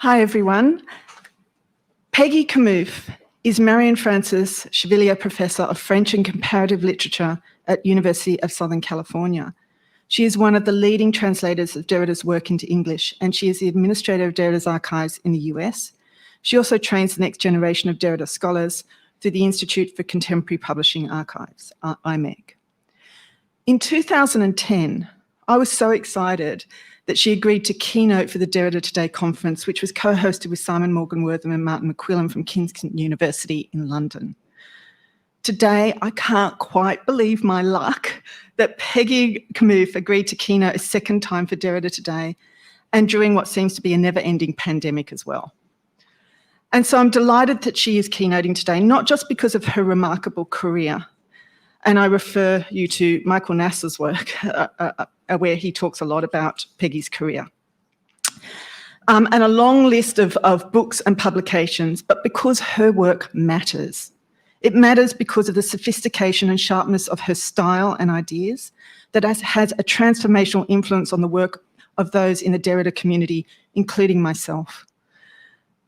Hi, everyone. Peggy Kamuf is Marion Frances Chevalier Professor of French and Comparative Literature at University of Southern California. She is one of the leading translators of Derrida's work into English, and she is the administrator of Derrida's archives in the US. She also trains the next generation of Derrida scholars through the Institute for Contemporary Publishing Archives, IMEC. In 2010, I was so excited that she agreed to keynote for the Derrida Today Conference, which was co-hosted with Simon Morgan-Wortham and Martin McQuillan from Kingston University in London. Today, I can't quite believe my luck that Peggy Kamuf agreed to keynote a second time for Derrida Today, and during what seems to be a never-ending pandemic as well. And so I'm delighted that she is keynoting today, not just because of her remarkable career, and I refer you to Michael Nass's work, where he talks a lot about Peggy's career. And a long list of books and publications, but because her work matters. It matters because of the sophistication and sharpness of her style and ideas that has a transformational influence on the work of those in the Derrida community, including myself.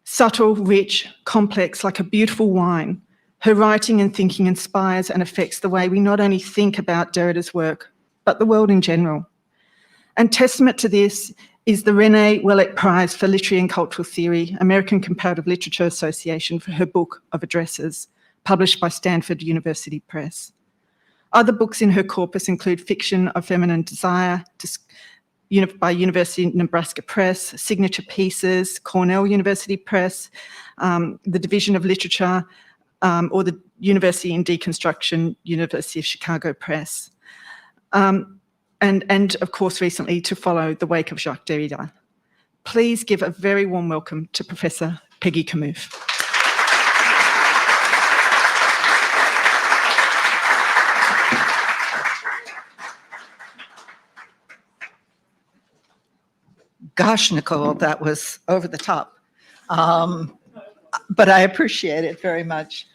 Subtle, rich, complex, like a beautiful wine, her writing and thinking inspires and affects the way we not only think about Derrida's work, but the world in general. And testament to this is the Renée Welleck Prize for Literary and Cultural Theory, American Comparative Literature Association, for her book of addresses, published by Stanford University Press. Other books in her corpus include Fiction of Feminine Desire by University of Nebraska Press, Signature Pieces, Cornell University Press, the Division of Literature, or the University in Deconstruction, University of Chicago Press. And of course, recently to follow the wake of Jacques Derrida. Please give a very warm welcome to Professor Peggy Kamuf. Gosh, Nicole, that was over the top. But I appreciate it very much.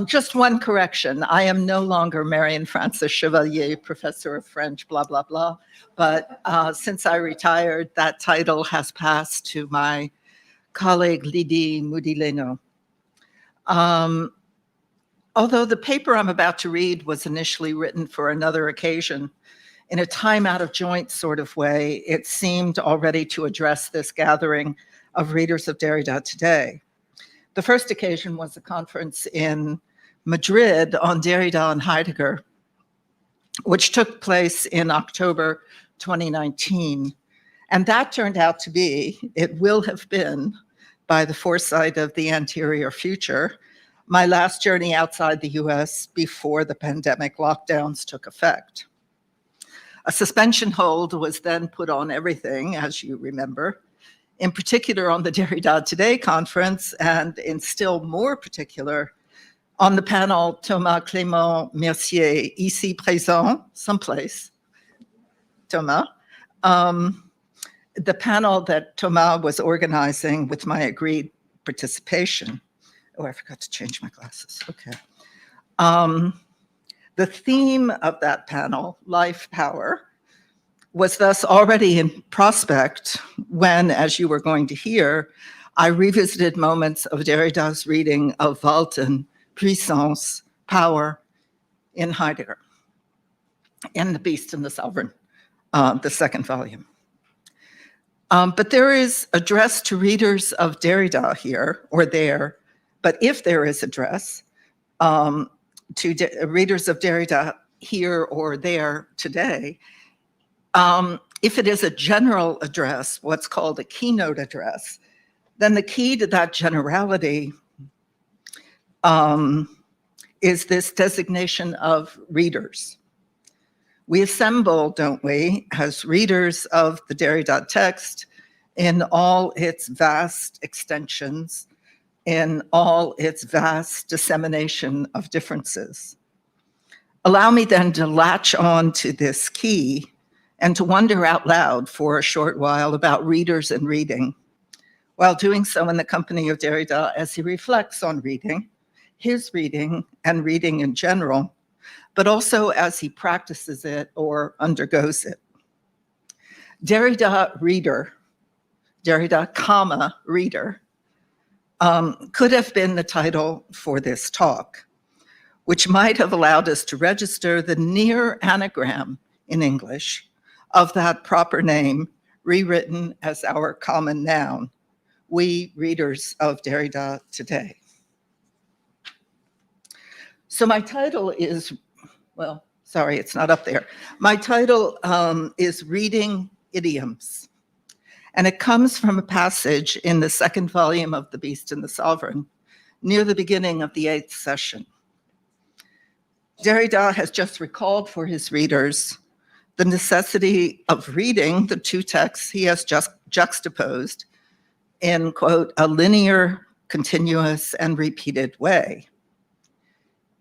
Just one correction. I am no longer Marion Frances Chevalier, Professor of French, blah, blah, blah. But since I retired, that title has passed to my colleague, Lydie Moudileno. Although the paper I'm about to read was initially written for another occasion, in a time out of joint sort of way, it seemed already to address this gathering of readers of Derrida today. The first occasion was a conference in Madrid on Derrida and Heidegger, which took place in October 2019. And that turned out to be, it will have been, by the foresight of the anterior future, my last journey outside the US before the pandemic lockdowns took effect. A suspension hold was then put on everything, as you remember, in particular on the Derrida Today Conference, and in still more particular, on the panel Thomas Clément Mercier, ici présent, someplace, Thomas, the panel that Thomas was organizing with my agreed participation. Oh, I forgot to change my glasses, okay. The theme of that panel, Life Power, was thus already in prospect when, as you were going to hear, I revisited moments of Derrida's reading of Walton, Puissance, Power, in Heidegger, in The Beast and the Sovereign, the second volume. But there is address to readers of Derrida here or there, but if there is address to readers of Derrida here or there today, if it is a general address, what's called a keynote address, then the key to that generality is this designation of readers. We assemble, don't we, as readers of the Derrida text in all its vast extensions, in all its vast dissemination of differences. Allow me then to latch on to this key and to wonder out loud for a short while about readers and reading, while doing so in the company of Derrida as he reflects on reading, his reading and reading in general, but also as he practices it or undergoes it. Derrida reader Derrida, comma, reader, could have been the title for this talk, which might have allowed us to register the near anagram in English of that proper name, rewritten as our common noun, we readers of Derrida Today. So my title is, well, sorry, it's not up there. My title is Reading Idioms. And it comes from a passage in the second volume of The Beast and the Sovereign, near the beginning of the 8th session. Derrida has just recalled for his readers the necessity of reading the two texts he has just juxtaposed in, quote, a linear, continuous, and repeated way.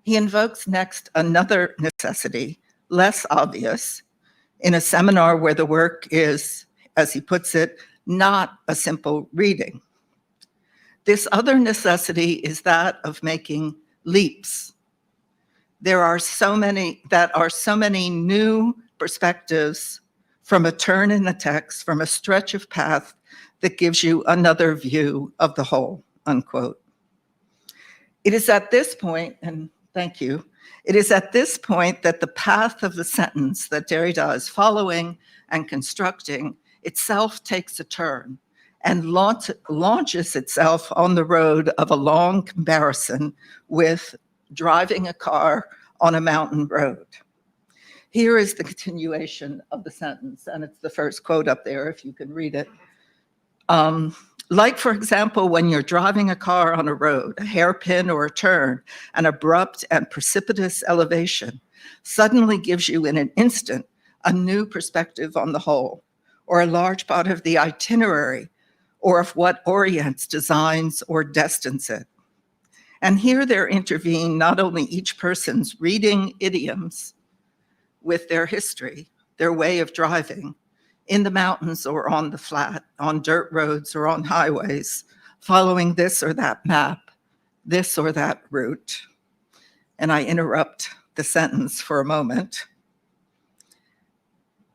He invokes next another necessity, less obvious, in a seminar where the work is, as he puts it, not a simple reading. This other necessity is that of making leaps. There are so many new perspectives from a turn in the text, from a stretch of path that gives you another view of the whole, unquote. It is at this point, and thank you, it is at this point that the path of the sentence that Derrida is following and constructing itself takes a turn and launches itself on the road of a long comparison with driving a car on a mountain road. Here is the continuation of the sentence, and it's the first quote up there, if you can read it. Like, for example, when you're driving a car on a road, a hairpin or a turn, an abrupt and precipitous elevation suddenly gives you in an instant a new perspective on the whole, or a large part of the itinerary, or of what orients, designs, or destines it. And here there intervene not only each person's reading idioms with their history, their way of driving, in the mountains or on the flat, on dirt roads or on highways, following this or that map, this or that route. And I interrupt the sentence for a moment.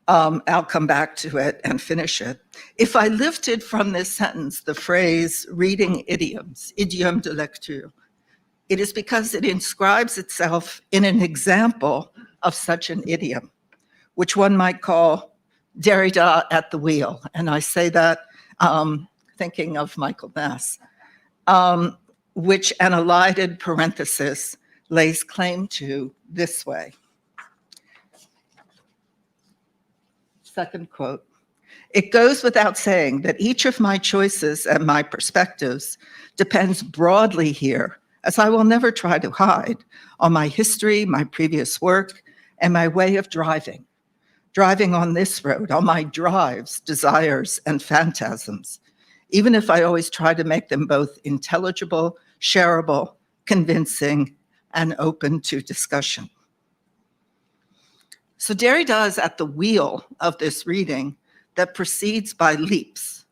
I'll come back to it and finish it. If I lifted from this sentence the phrase reading idioms, idiome de lecture, it is because it inscribes itself in an example of such an idiom, which one might call Derrida at the wheel. And I say that thinking of Michael Ness, which an elided parenthesis lays claim to this way. Second quote. It goes without saying that each of my choices and my perspectives depends broadly here, as I will never try to hide, on my history, my previous work, and my way of driving on this road, on my drives, desires, and phantasms, even if I always try to make them both intelligible, shareable, convincing, and open to discussion. So Derrida is at the wheel of this reading that proceeds by leaps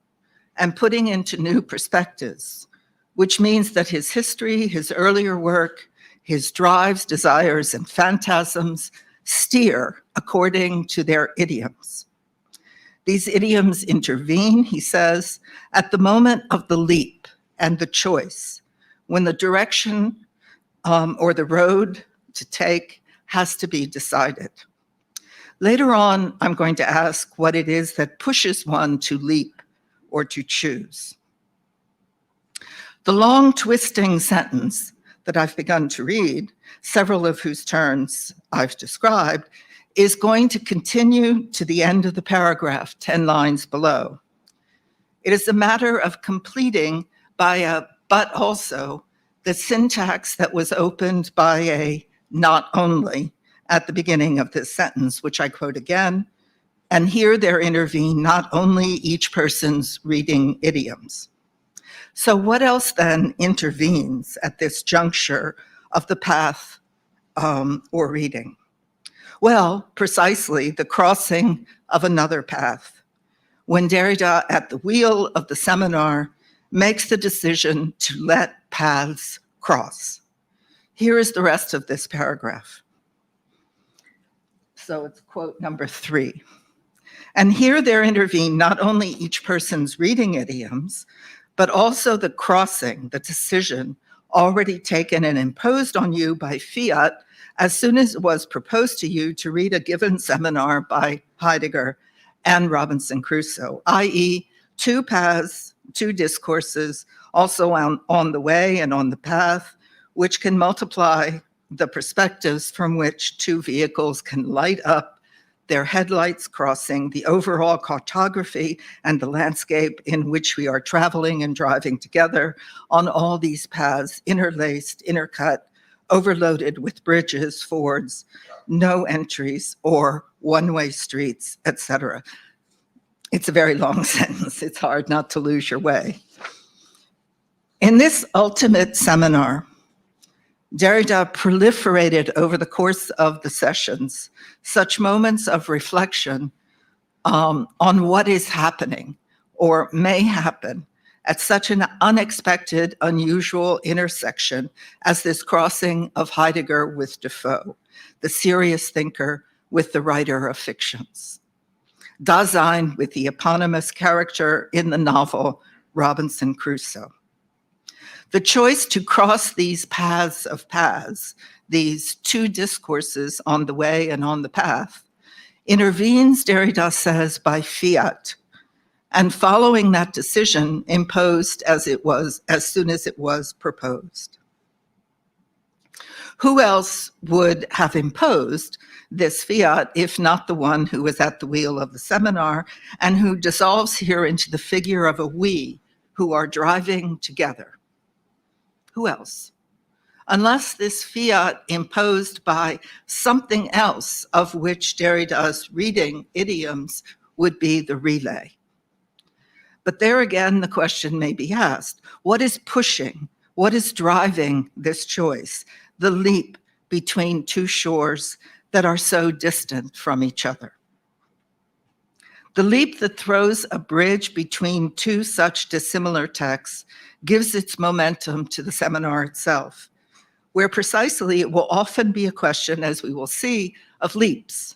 and putting into new perspectives, which means that his history, his earlier work, his drives, desires, and phantasms steer according to their idioms. These idioms intervene, he says, at the moment of the leap and the choice, when the direction or the road to take has to be decided. Later on, I'm going to ask what it is that pushes one to leap or to choose. The long twisting sentence that I've begun to read, several of whose turns I've described, is going to continue to the end of the paragraph, 10 lines below. It is a matter of completing by a but also the syntax that was opened by a not only at the beginning of this sentence, which I quote again, and here there intervene not only each person's reading idioms. So what else then intervenes at this juncture of the path or reading? Well, precisely the crossing of another path. When Derrida, at the wheel of the seminar, makes the decision to let paths cross. Here is the rest of this paragraph. So it's quote number 3. And here there intervene not only each person's reading idioms, but also the crossing, the decision already taken and imposed on you by fiat as soon as it was proposed to you to read a given seminar by Heidegger and Robinson Crusoe, i.e. two paths, two discourses, also on the way and on the path, which can multiply the perspectives from which two vehicles can light up their headlights, crossing the overall cartography and the landscape in which we are traveling and driving together on all these paths, interlaced, intercut, overloaded with bridges, fords, no entries, or one-way streets, etc. It's a very long sentence. It's hard not to lose your way. In this ultimate seminar, Derrida proliferated over the course of the sessions such moments of reflection on what is happening or may happen at such an unexpected, unusual intersection as this crossing of Heidegger with Defoe, the serious thinker with the writer of fictions. Dasein with the eponymous character in the novel Robinson Crusoe. The choice to cross these paths of paths, these two discourses on the way and on the path, intervenes, Derrida says, by fiat, and following that decision imposed as soon as it was proposed. Who else would have imposed this fiat if not the one who was at the wheel of the seminar and who dissolves here into the figure of a we who are driving together? Who else? Unless this fiat imposed by something else of which Derrida's reading idioms would be the relay. But there again, the question may be asked, what is pushing, what is driving this choice, the leap between two shores that are so distant from each other? The leap that throws a bridge between two such dissimilar texts gives its momentum to the seminar itself, where precisely it will often be a question, as we will see, of leaps.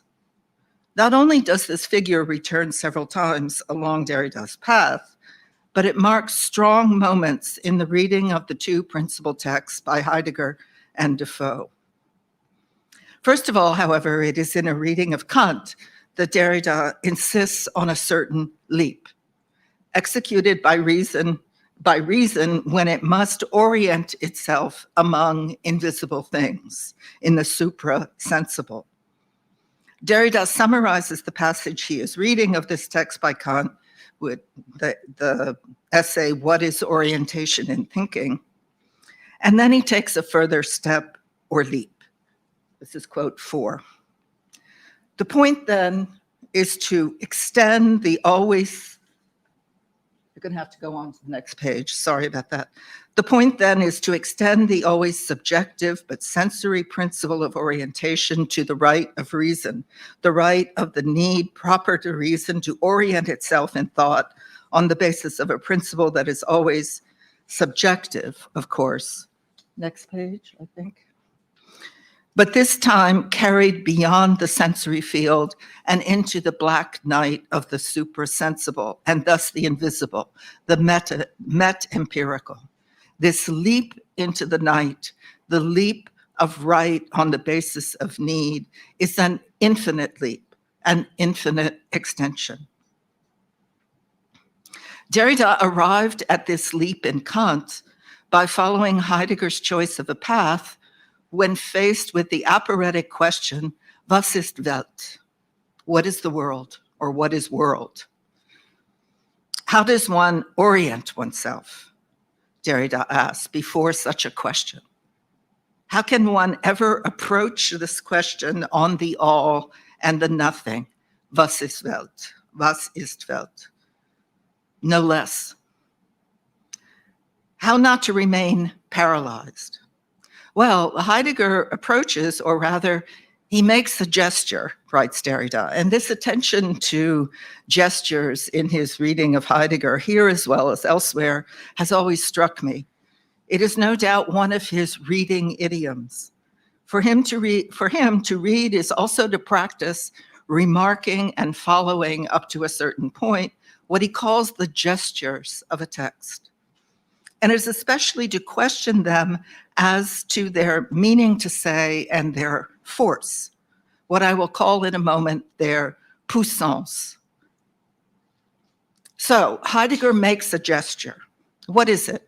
Not only does this figure return several times along Derrida's path, but it marks strong moments in the reading of the two principal texts by Heidegger and Defoe. First of all, however, it is in a reading of Kant that Derrida insists on a certain leap, executed by reason when it must orient itself among invisible things in the supra-sensible. Derrida summarizes the passage he is reading of this text by Kant with the essay, What is Orientation in Thinking? And then he takes a further step or leap. This is quote 4. The point then is to extend the always, you're going to have to go on to the next page, sorry about that. The point then is to extend the always subjective but sensory principle of orientation to the right of reason, the right of the need proper to reason to orient itself in thought on the basis of a principle that is always subjective, of course. Next page, I think. But this time carried beyond the sensory field and into the black night of the suprasensible, and thus the invisible, the met-empirical. This leap into the night, the leap of right on the basis of need, is an infinite leap, an infinite extension. Derrida arrived at this leap in Kant by following Heidegger's choice of a path when faced with the aporetic question, was ist Welt? What is the world, or what is world? How does one orient oneself, Derrida asks, before such a question? How can one ever approach this question on the all and the nothing? Was ist Welt? Was ist Welt? No less. How not to remain paralyzed? Well, Heidegger approaches, or rather, he makes a gesture, writes Derrida, and this attention to gestures in his reading of Heidegger, here as well as elsewhere, has always struck me. It is no doubt one of his reading idioms. For him to read is also to practice remarking and following up to a certain point what he calls the gestures of a text. And it is especially to question them as to their meaning to say and their force, what I will call in a moment their poussance. So Heidegger makes a gesture. What is it?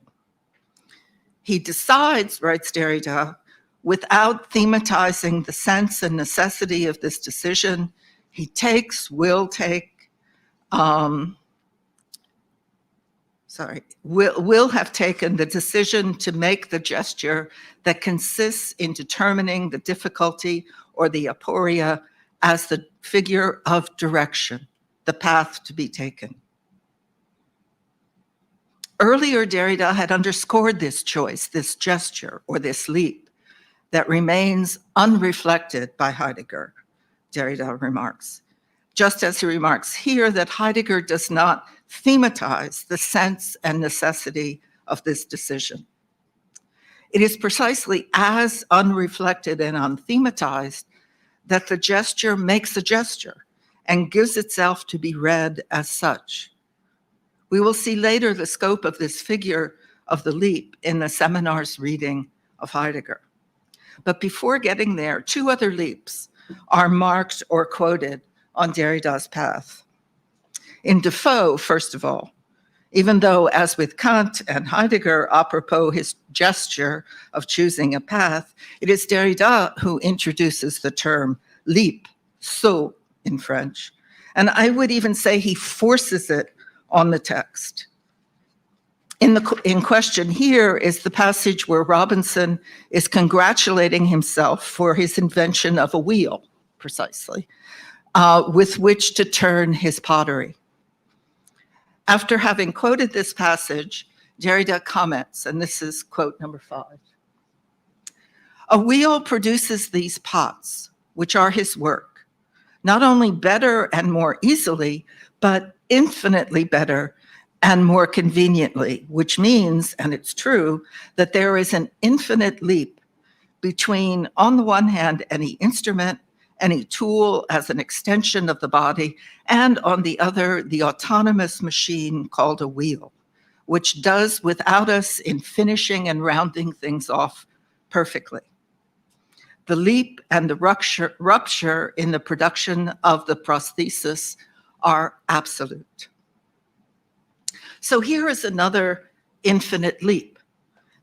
He decides, writes Derrida, without thematizing the sense and necessity of this decision, he will have taken the decision to make the gesture that consists in determining the difficulty or the aporia as the figure of direction, the path to be taken. Earlier, Derrida had underscored this choice, this gesture, or this leap that remains unreflected by Heidegger, Derrida remarks. Just as he remarks here that Heidegger does not thematize the sense and necessity of this decision. It is precisely as unreflected and unthematized that the gesture makes a gesture and gives itself to be read as such. We will see later the scope of this figure of the leap in the seminar's reading of Heidegger. But before getting there, two other leaps are marked or quoted on Derrida's path. In Defoe, first of all, even though, as with Kant and Heidegger, apropos his gesture of choosing a path, it is Derrida who introduces the term leap, saut in French. And I would even say he forces it on the text. In question here is the passage where Robinson is congratulating himself for his invention of a wheel, precisely, with which to turn his pottery. After having quoted this passage, Derrida comments, and this is quote number 5. A wheel produces these pots, which are his work, not only better and more easily, but infinitely better and more conveniently, which means, and it's true, that there is an infinite leap between, on the one hand, any instrument, any tool as an extension of the body, and on the other, the autonomous machine called a wheel, which does without us in finishing and rounding things off perfectly. The leap and the rupture in the production of the prosthesis are absolute. So here is another infinite leap,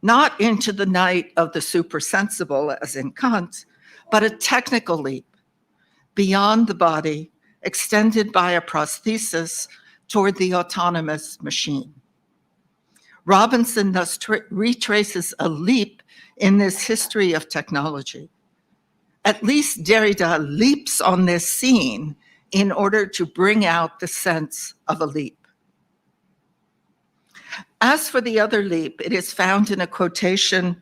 not into the night of the supersensible as in Kant, but a technical leap beyond the body, extended by a prosthesis toward the autonomous machine. Robinson thus retraces a leap in this history of technology. At least Derrida leaps on this scene in order to bring out the sense of a leap. As for the other leap, it is found in a quotation,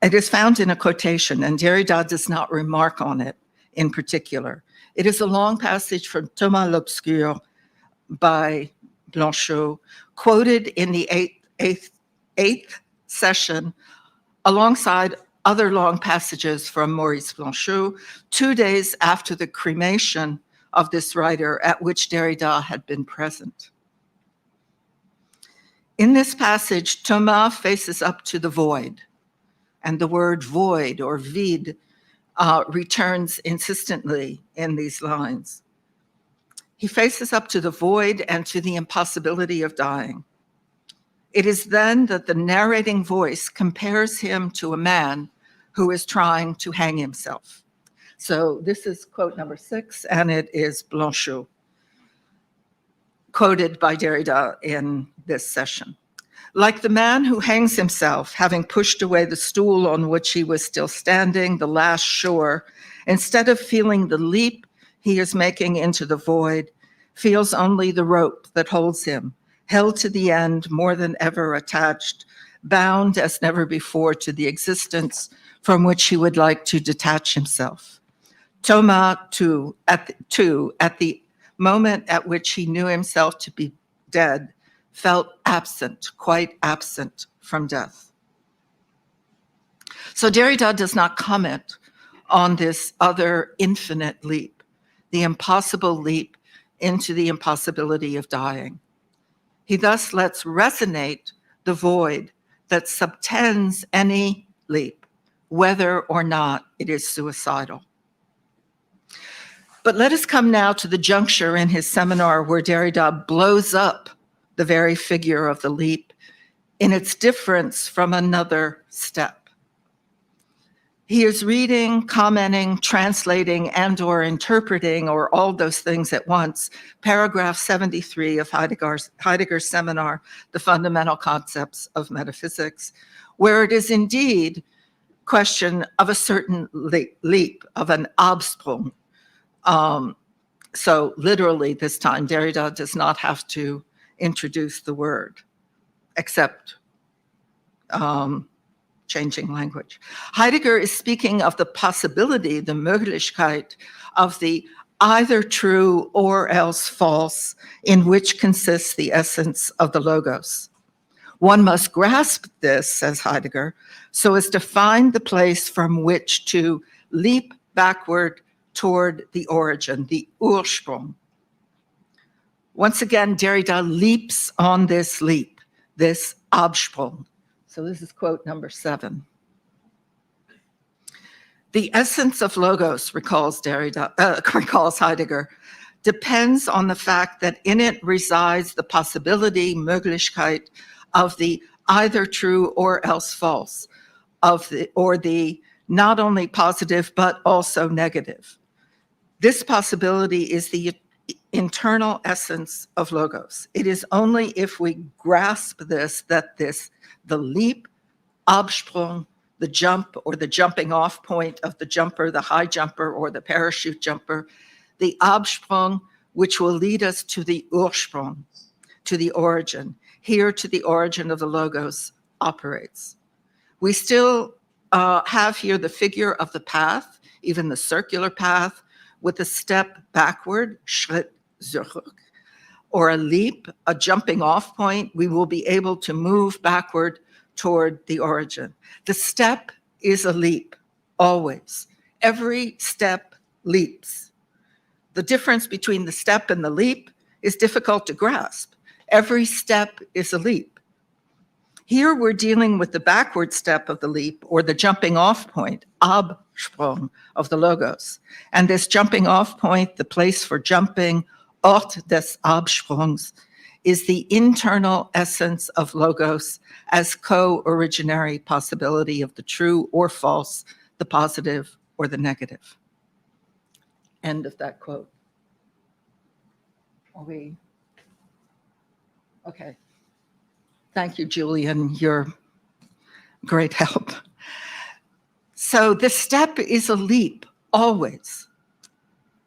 and Derrida does not remark on it in particular. It is a long passage from Thomas l'Obscur by Blanchot, quoted in the eighth session, alongside other long passages from Maurice Blanchot, 2 days after the cremation of this writer, at which Derrida had been present. In this passage, Thomas faces up to the void, and the word void or vide returns insistently in these lines. He faces up to the void and to the impossibility of dying. It is then that the narrating voice compares him to a man who is trying to hang himself. So this is quote number 6, and it is Blanchot, quoted by Derrida in this session. Like the man who hangs himself, having pushed away the stool on which he was still standing, the last shore, instead of feeling the leap he is making into the void, feels only the rope that holds him, held to the end more than ever attached, bound as never before to the existence from which he would like to detach himself. Thomas, too, at the moment at which he knew himself to be dead, felt absent, quite absent from death. So Derrida does not comment on this other infinite leap, the impossible leap into the impossibility of dying. He thus lets resonate the void that subtends any leap, whether or not it is suicidal. But let us come now to the juncture in his seminar where Derrida blows up the very figure of the leap in its difference from another step. He is reading, commenting, translating, and/or interpreting, or all those things at once, paragraph 73 of Heidegger's seminar, The Fundamental Concepts of Metaphysics, where it is indeed question of a certain leap, of an Absprung. So literally this time, Derrida does not have to introduce the word, except changing language. Heidegger is speaking of the possibility, the Möglichkeit, of the either true or else false, in which consists the essence of the logos. One must grasp this, says Heidegger, so as to find the place from which to leap backward toward the origin, the Ursprung. Once again, Derrida leaps on this leap, this Absprung. So this is quote number 7. The essence of logos, recalls Heidegger, depends on the fact that in it resides the possibility, Möglichkeit, of the either true or else false, or the not only positive but also negative. This possibility is the internal essence of logos. It is only if we grasp this that the leap, Absprung, the jump or the jumping off point of the jumper, the high jumper or the parachute jumper, the Absprung, which will lead us to the Ursprung, to the origin. Here, to the origin of the logos, operates. We still have here the figure of the path, even the circular path, with a step backward, Schritt zurück, or a leap, a jumping off point. We will be able to move backward toward the origin. The step is a leap, always. Every step leaps. The difference between the step and the leap is difficult to grasp. Every step is a leap. Here we're dealing with the backward step of the leap, or the jumping off point, Absprung, of the logos. And this jumping off point, the place for jumping, Ort des Absprungs, is the internal essence of logos as co-originary possibility of the true or false, the positive or the negative. End of that quote. Okay. Thank you, Julian. You're great help. So the step is a leap, always.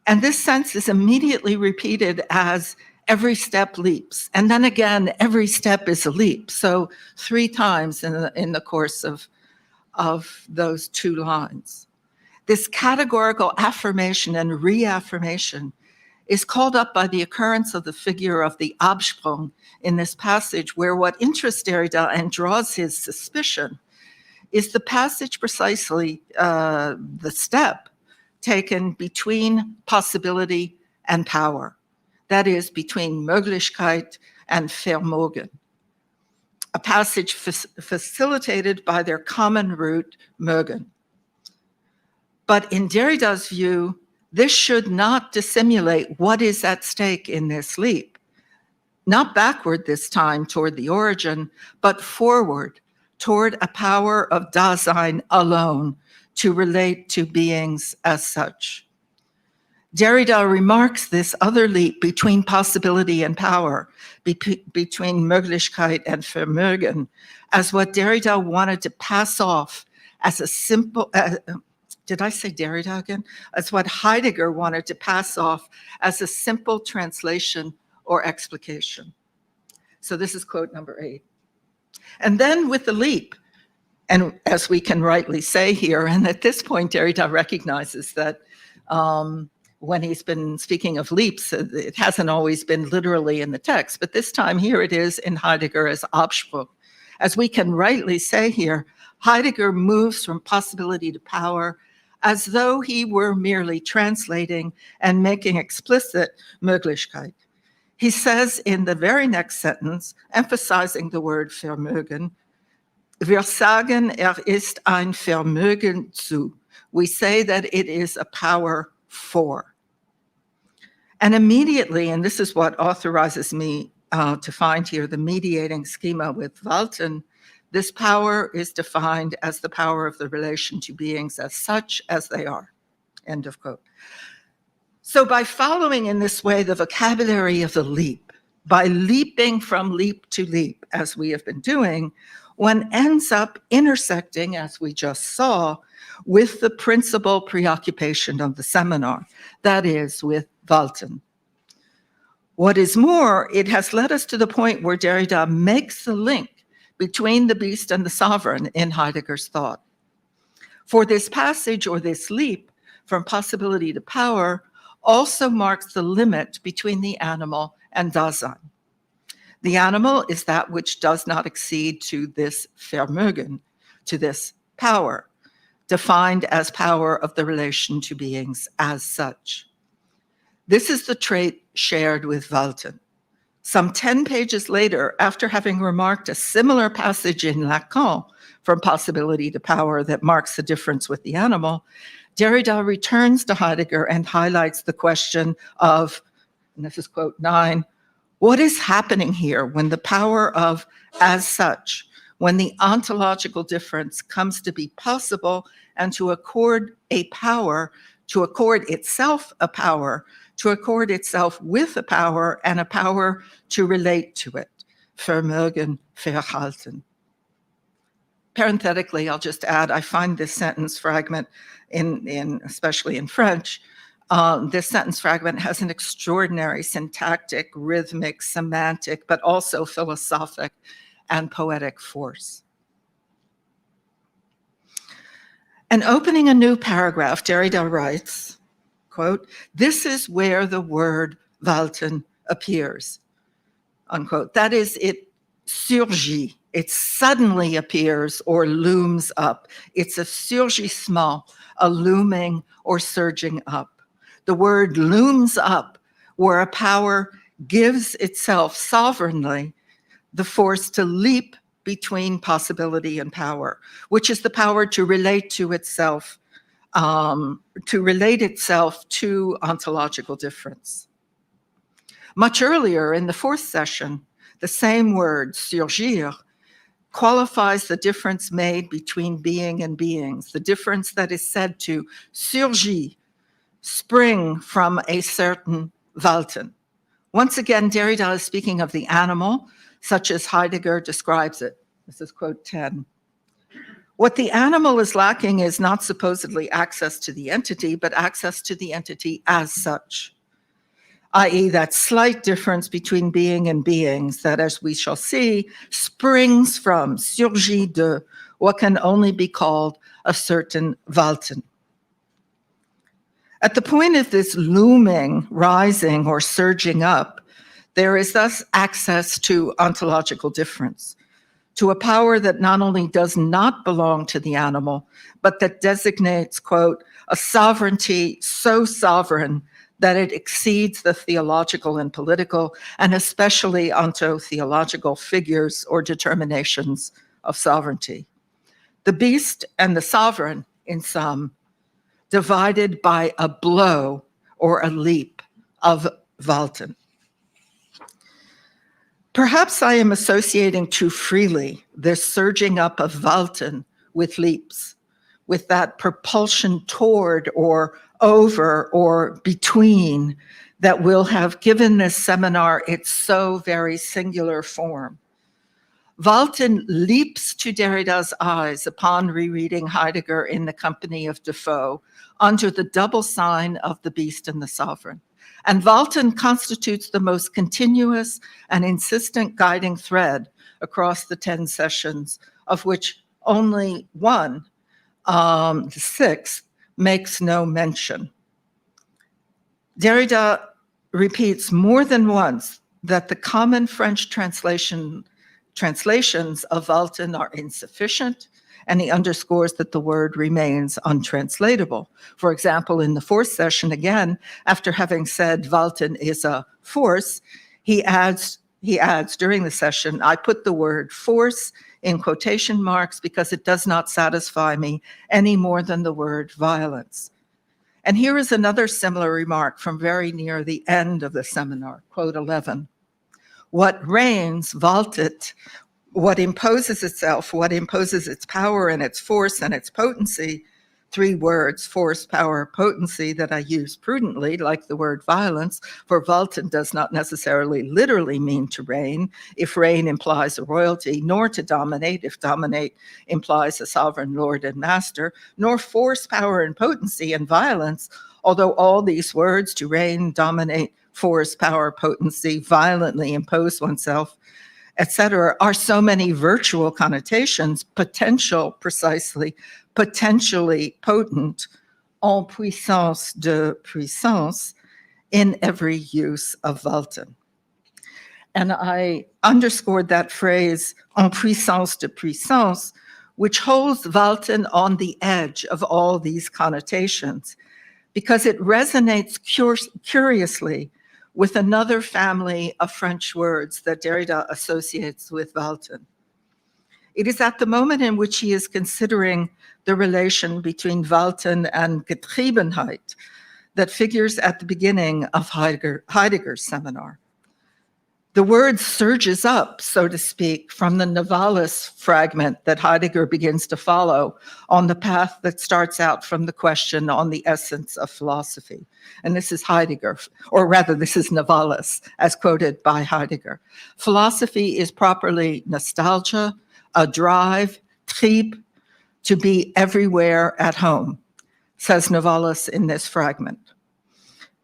And this sense is immediately repeated as every step leaps. And then again, every step is a leap. So 3 times in the course of those 2 lines. This categorical affirmation and reaffirmation is called up by the occurrence of the figure of the Absprung in this passage, where what interests Derrida and draws his suspicion is the passage precisely, the step taken between possibility and power. That is, between Möglichkeit and Vermögen. A passage facilitated by their common root, mögen. But in Derrida's view, this should not dissimulate what is at stake in this leap. Not backward this time toward the origin, but forward toward a power of Dasein alone to relate to beings as such. Derrida remarks this other leap between possibility and power, between Möglichkeit and Vermögen, as what Derrida wanted to pass off as a simple, did I say Derrida again? As what Heidegger wanted to pass off as a simple translation or explication. So this is quote number 8. And then with the leap, and as we can rightly say here, and at this point Derrida recognizes that when he's been speaking of leaps, it hasn't always been literally in the text, but this time here it is in Heidegger as Absprung. As we can rightly say here, Heidegger moves from possibility to power as though he were merely translating and making explicit Möglichkeit. He says in the very next sentence, emphasizing the word Vermögen, wir sagen, ist ein Vermögen zu. We say that it is a power for. And immediately, and this is what authorizes me to find here the mediating schema with Walton, this power is defined as the power of the relation to beings as such as they are, end of quote. So by following in this way the vocabulary of the leap, by leaping from leap to leap, as we have been doing, one ends up intersecting, as we just saw, with the principal preoccupation of the seminar, that is, with Walton. What is more, it has led us to the point where Derrida makes the link between the beast and the sovereign in Heidegger's thought. For this passage, or this leap from possibility to power, also marks the limit between the animal and Dasein. The animal is that which does not accede to this Vermögen, to this power, defined as power of the relation to beings as such. This is the trait shared with Walton. Some 10 pages later, after having remarked a similar passage in Lacan from possibility to power that marks the difference with the animal, Derrida returns to Heidegger and highlights the question of, and this is quote 9, what is happening here when the power of as such, when the ontological difference comes to be possible and to accord a power, to accord itself a power, to accord itself with a power and a power to relate to it, Vermögen, Verhalten. Parenthetically, I'll just add, I find this sentence fragment, especially in French, this sentence fragment has an extraordinary syntactic, rhythmic, semantic, but also philosophic and poetic force. And opening a new paragraph, Derrida writes, quote, this is where the word Walton appears, unquote. That is, it surgit, it suddenly appears or looms up. It's a surgissement, a looming or surging up. The word looms up, where a power gives itself sovereignly the force to leap between possibility and power, which is the power to relate to itself, to ontological difference. Much earlier in the fourth session, the same word, surgir, qualifies the difference made between being and beings, the difference that is said to surgir, spring from a certain Walton. Once again, Derrida is speaking of the animal, such as Heidegger describes it. This is quote 10. What the animal is lacking is not supposedly access to the entity, but access to the entity as such, i.e. that slight difference between being and beings that, as we shall see, springs from, surgit de, what can only be called a certain Walton. At the point of this looming, rising, or surging up, there is thus access to ontological difference, to a power that not only does not belong to the animal, but that designates, quote, a sovereignty so sovereign that it exceeds the theological and political, and especially onto-theological figures or determinations of sovereignty. The beast and the sovereign, in sum, divided by a blow or a leap of Walton. Perhaps I am associating too freely this surging up of Walton with leaps, with that propulsion toward or over or between that will have given this seminar its so very singular form. Walton leaps to Derrida's eyes upon rereading Heidegger in the company of Defoe under the double sign of the beast and the sovereign. And Walton constitutes the most continuous and insistent guiding thread across the 10 sessions, of which only one, the sixth, makes no mention. Derrida repeats more than once that the common French translations of Walton are insufficient And he underscores that the word remains untranslatable. For example, in the fourth session, again, after having said Walton is a force, he adds during the session, I put the word force in quotation marks because it does not satisfy me any more than the word violence. And here is another similar remark from very near the end of the seminar, quote 11. What reigns, waltet, what imposes itself, what imposes its power and its force and its potency, 3 words, force, power, potency, that I use prudently, like the word violence, for walten does not necessarily literally mean to reign, if reign implies a royalty, nor to dominate, if dominate implies a sovereign lord and master, nor force, power, and potency and violence, although all these words, to reign, dominate, force, power, potency, violently impose oneself, etc., are so many virtual connotations, potential precisely, potentially potent, en puissance de puissance, in every use of Walton. And I underscored that phrase, en puissance de puissance, which holds Walton on the edge of all these connotations, because it resonates curiously with another family of French words that Derrida associates with Walton. It is at the moment in which he is considering the relation between Walton and Getriebenheit that figures at the beginning of Heidegger's seminar. The word surges up, so to speak, from the Novalis fragment that Heidegger begins to follow on the path that starts out from the question on the essence of philosophy. And this is Heidegger, or rather this is Novalis, as quoted by Heidegger. Philosophy is properly nostalgia, a drive, trieb, to be everywhere at home, says Novalis in this fragment.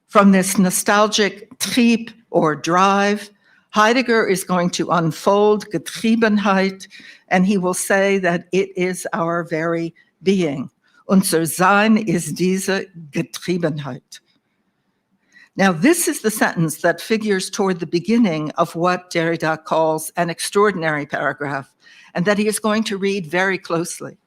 From this nostalgic trieb or drive, Heidegger is going to unfold Getriebenheit, and he will say that it is our very being. Unser Sein ist diese Getriebenheit. Now, this is the sentence that figures toward the beginning of what Derrida calls an extraordinary paragraph, and that he is going to read very closely.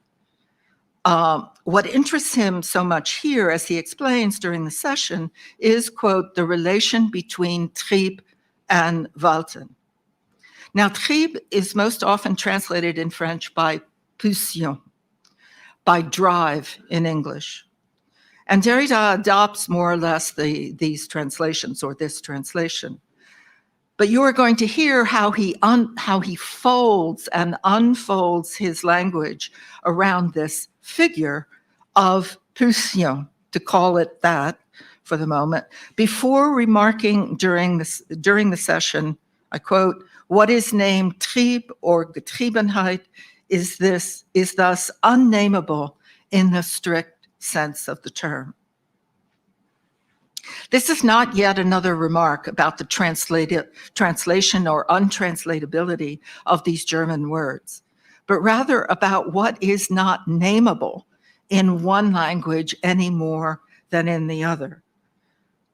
What interests him so much here, as he explains during the session, is, quote, the relation between trieb and Walton. Now, trieb is most often translated in French by pulsion, by drive in English. And Derrida adopts more or less these translations, or this translation. But you are going to hear how he folds and unfolds his language around this figure of pulsion, to call it that for the moment, before remarking during the session, I quote, what is named trieb or Getriebenheit is thus unnameable in the strict sense of the term. This is not yet another remark about the translation or untranslatability of these German words, but rather about what is not nameable in one language any more than in the other.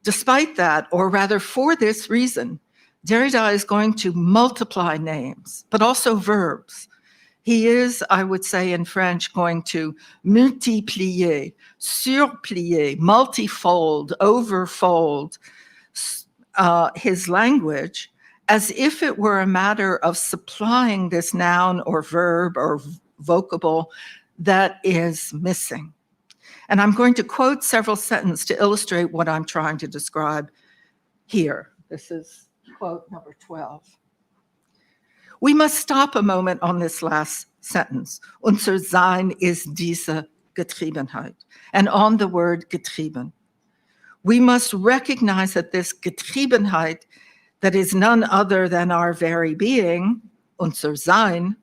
Despite that, or rather for this reason, Derrida is going to multiply names, but also verbs. He is, I would say in French, going to multiplier, surplier, multifold, overfold his language, as if it were a matter of supplying this noun or verb or vocable that is missing. And I'm going to quote several sentences to illustrate what I'm trying to describe here. This is quote number 12. We must stop a moment on this last sentence. Unser Sein ist diese Getriebenheit, and on the word getrieben. We must recognize that this Getriebenheit, that is none other than our very being, unser Sein,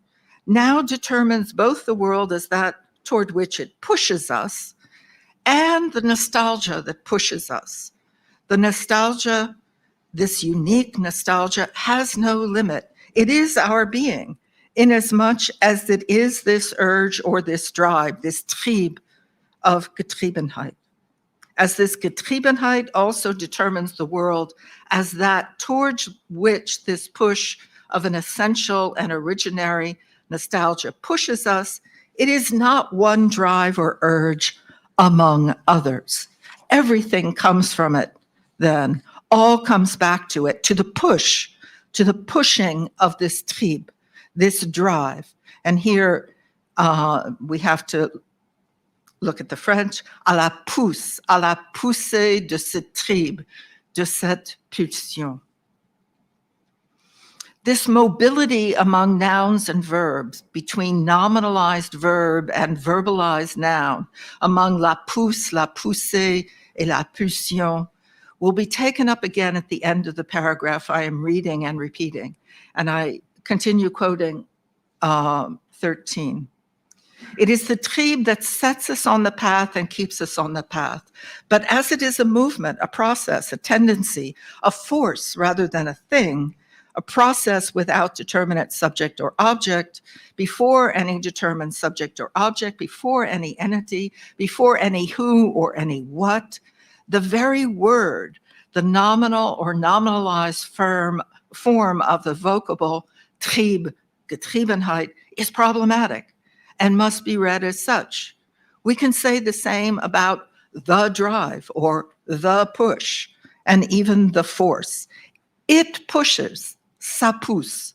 now determines both the world as that toward which it pushes us and the nostalgia that pushes us. The nostalgia, this unique nostalgia, has no limit. It is our being, inasmuch as it is this urge or this drive, this trieb of Getriebenheit. As this Getriebenheit also determines the world as that towards which this push of an essential and originary nostalgia pushes us, It is not one drive or urge among others. Everything comes from it then. All comes back to it, to the push, to the pushing of this trieb, this drive. And here we have to look at the French, à la poussée de ce trieb, de cette pulsion. This mobility among nouns and verbs, between nominalized verb and verbalized noun, among la pousse, la poussée, et la pulsion, will be taken up again at the end of the paragraph I am reading and repeating. And I continue quoting 13. It is the trieb that sets us on the path and keeps us on the path. But as it is a movement, a process, a tendency, a force rather than a thing, a process without determinate subject or object, before any determined subject or object, before any entity, before any who or any what, the very word, the nominal or nominalized form of the vocable trieb, Getriebenheit, is problematic and must be read as such. We can say the same about the drive or the push and even the force. It pushes, ça pousse,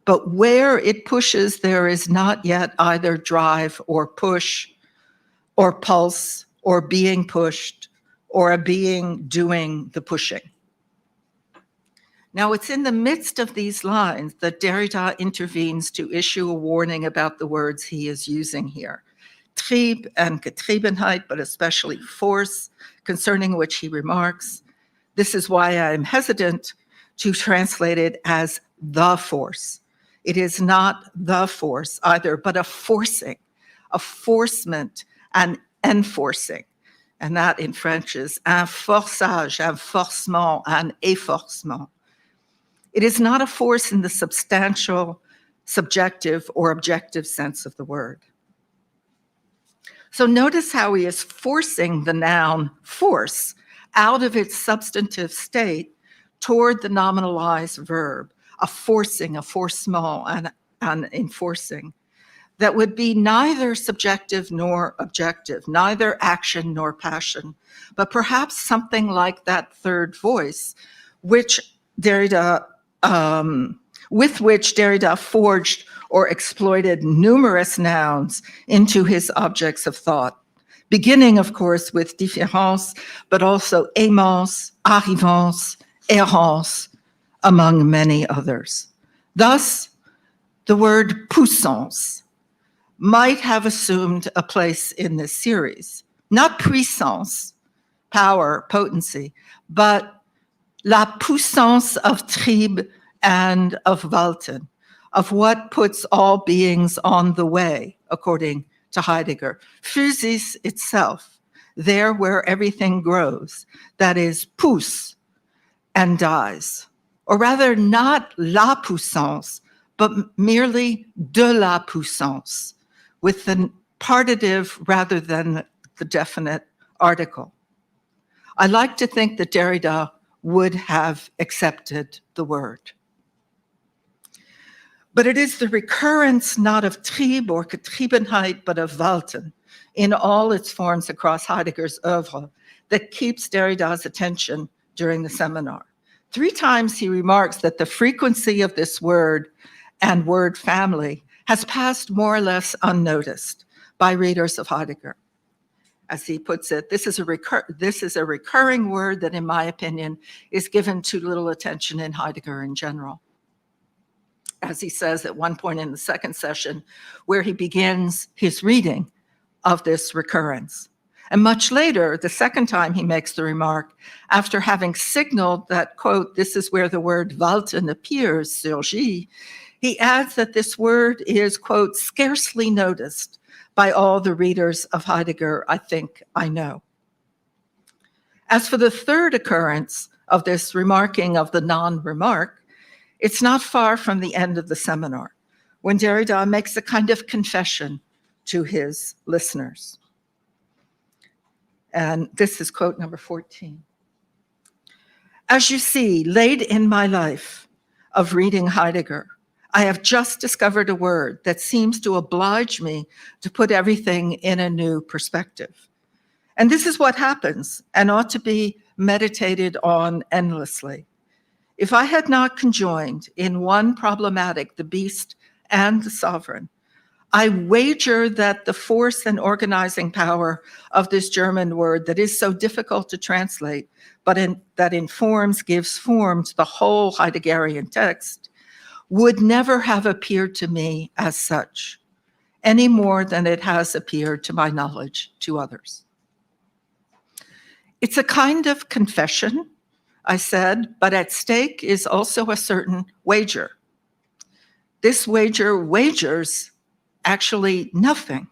but where it pushes, there is not yet either drive or push or pulse or being pushed or a being doing the pushing. Now, it's in the midst of these lines that Derrida intervenes to issue a warning about the words he is using here. Trieb and Getriebenheit, but especially force, concerning which he remarks, this is why I am hesitant to translate it as the force. It is not the force either, but a forcing, a forcement, an enforcing. And that in French is un forçage, un forcement, un efforcement. It is not a force in the substantial, subjective, or objective sense of the word. So notice how he is forcing the noun force out of its substantive state toward the nominalized verb, a forcing, a forcement, and an enforcing, that would be neither subjective nor objective, neither action nor passion, but perhaps something like that third voice, with which Derrida forged or exploited numerous nouns into his objects of thought, beginning, of course, with différence, but also aimance, arrivance, errance, among many others. Thus, the word poussance might have assumed a place in this series. Not puissance, power, potency, but la poussance of trieb and of Walton, of what puts all beings on the way, according to Heidegger. Physis itself, there where everything grows, that is, pousse and dies. Or rather, not la poussance, but merely de la poussance, with the partitive rather than the definite article. I like to think that Derrida would have accepted the word. But it is the recurrence not of trieb or Getriebenheit, but of Walton in all its forms across Heidegger's oeuvre that keeps Derrida's attention during the seminar. 3 times he remarks that the frequency of this word and word family has passed more or less unnoticed by readers of Heidegger. As he puts it, this is a recurring word that, in my opinion, is given too little attention in Heidegger in general. As he says at one point in the second session, where he begins his reading of this recurrence. And much later, the second time he makes the remark, after having signaled that, quote, this is where the word Walton appears, surgit, he adds that this word is, quote, scarcely noticed by all the readers of Heidegger I think I know. As for the third occurrence of this remarking of the non-remark, it's not far from the end of the seminar, when Derrida makes a kind of confession to his listeners. And this is quote number 14. As you see, late in my life of reading Heidegger, I have just discovered a word that seems to oblige me to put everything in a new perspective. And this is what happens and ought to be meditated on endlessly. If I had not conjoined in one problematic the beast and the sovereign, I wager that the force and organizing power of this German word that is so difficult to translate, but that informs, gives form to the whole Heideggerian text, would never have appeared to me as such, any more than it has appeared to my knowledge to others. It's a kind of confession, I said, but at stake is also a certain wager. This wager wagers actually nothing,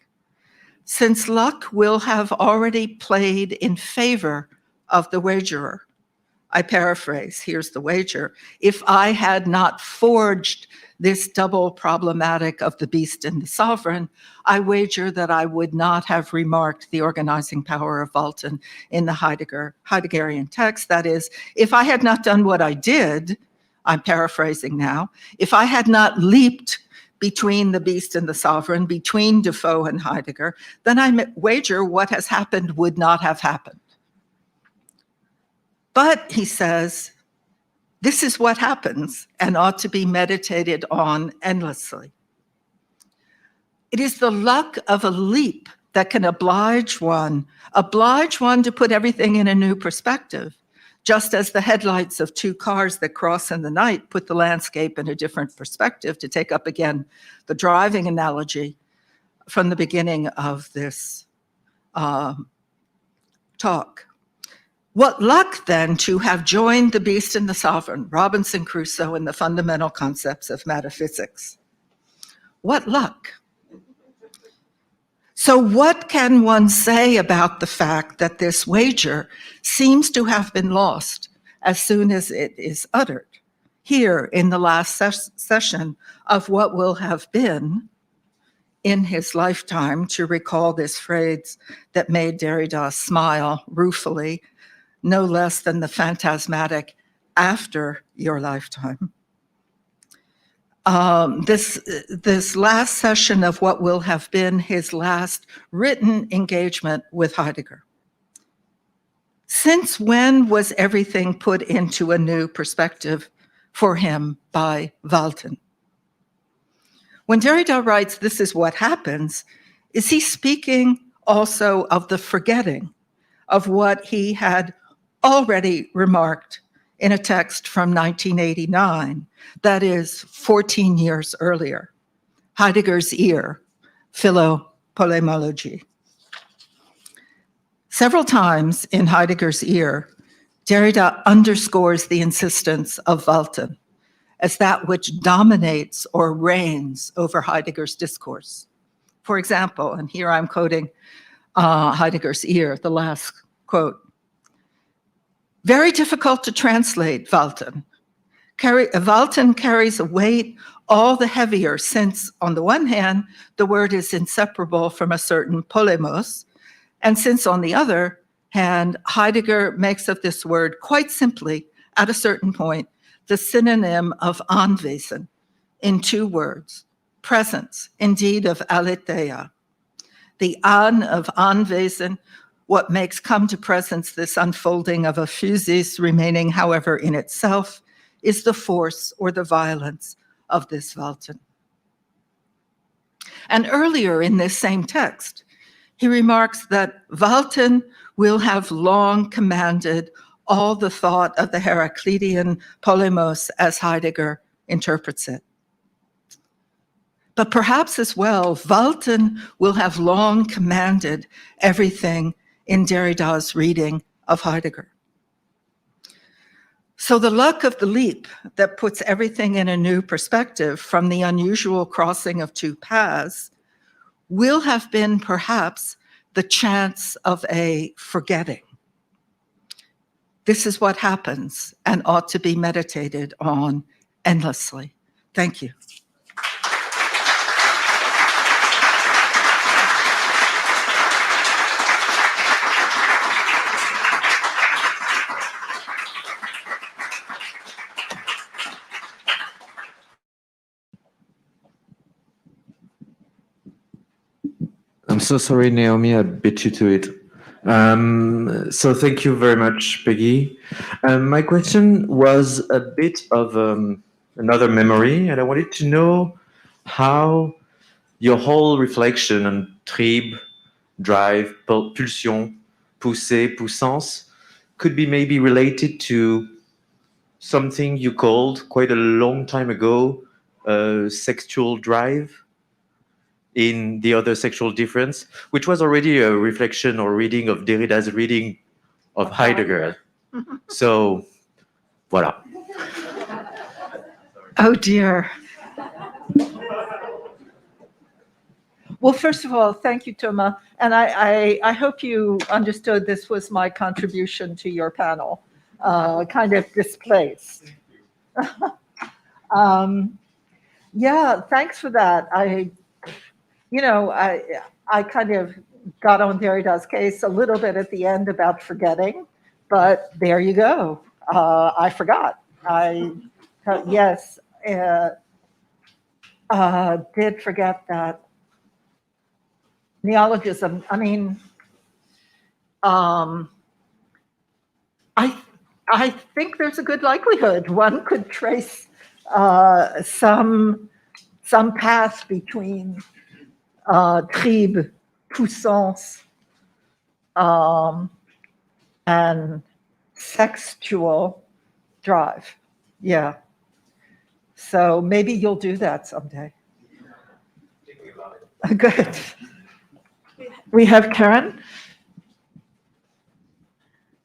since luck will have already played in favor of the wagerer. I paraphrase, here's the wager. If I had not forged this double problematic of the beast and the sovereign, I wager that I would not have remarked the organizing power of Walton in the Heideggerian text. That is, if I had not done what I did, I'm paraphrasing now, if I had not leaped between the beast and the sovereign, between Defoe and Heidegger, then I wager what has happened would not have happened. But, he says, this is what happens and ought to be meditated on endlessly. It is the luck of a leap that can oblige one to put everything in a new perspective, just as the headlights of two cars that cross in the night put the landscape in a different perspective, to take up again the driving analogy from the beginning of this talk. What luck, then, to have joined the beast and the sovereign, Robinson Crusoe, in the fundamental concepts of metaphysics. What luck. So what can one say about the fact that this wager seems to have been lost as soon as it is uttered? Here in the last session of what will have been in his lifetime, to recall this phrase that made Derrida smile ruefully, no less than the phantasmatic after your lifetime. This last session of what will have been his last written engagement with Heidegger. Since when was everything put into a new perspective for him by Walton? When Derrida writes, "This is what happens," is he speaking also of the forgetting of what he had already remarked in a text from 1989, that is 14 years earlier, Heidegger's Ear, Philopolemology. Several times in Heidegger's Ear, Derrida underscores the insistence of Walton as that which dominates or reigns over Heidegger's discourse. For example, and here I'm quoting Heidegger's Ear, the last quote, "Very difficult to translate, Walton. Walton carries a weight all the heavier since, on the one hand, the word is inseparable from a certain polemos, and since, on the other hand, Heidegger makes of this word quite simply, at a certain point, the synonym of Anwesen in two words, presence, indeed of aletheia. The An of Anwesen, what makes come to presence this unfolding of a physis remaining, however, in itself, is the force or the violence of this Walton." And earlier in this same text, he remarks that Walton will have long commanded all the thought of the Heraclitean polemos as Heidegger interprets it. But perhaps as well, Walton will have long commanded everything in Derrida's reading of Heidegger. So the luck of the leap that puts everything in a new perspective from the unusual crossing of two paths will have been perhaps the chance of a forgetting. This is what happens and ought to be meditated on endlessly. Thank you. so sorry, Naomi, I beat you to it. So thank you very much, Peggy. My question was a bit of another memory, and I wanted to know how your whole reflection on trieb, drive, pulsion, pousser, poussance could be maybe related to something you called quite a long time ago sexual drive in The Other Sexual Difference, which was already a reflection or reading of Derrida's reading of Heidegger. So, voilà. Oh dear. Well, first of all, thank you, Thomas. And I hope you understood this was my contribution to your panel, kind of displaced. Yeah, thanks for that. I kind of got on Derrida's case a little bit at the end about forgetting, but there you go. I forgot. Yes, did forget that neologism. I mean, I think there's a good likelihood one could trace some path between trieb, poussance, and sexual drive. Yeah. So maybe you'll do that someday. Good. We have Karen.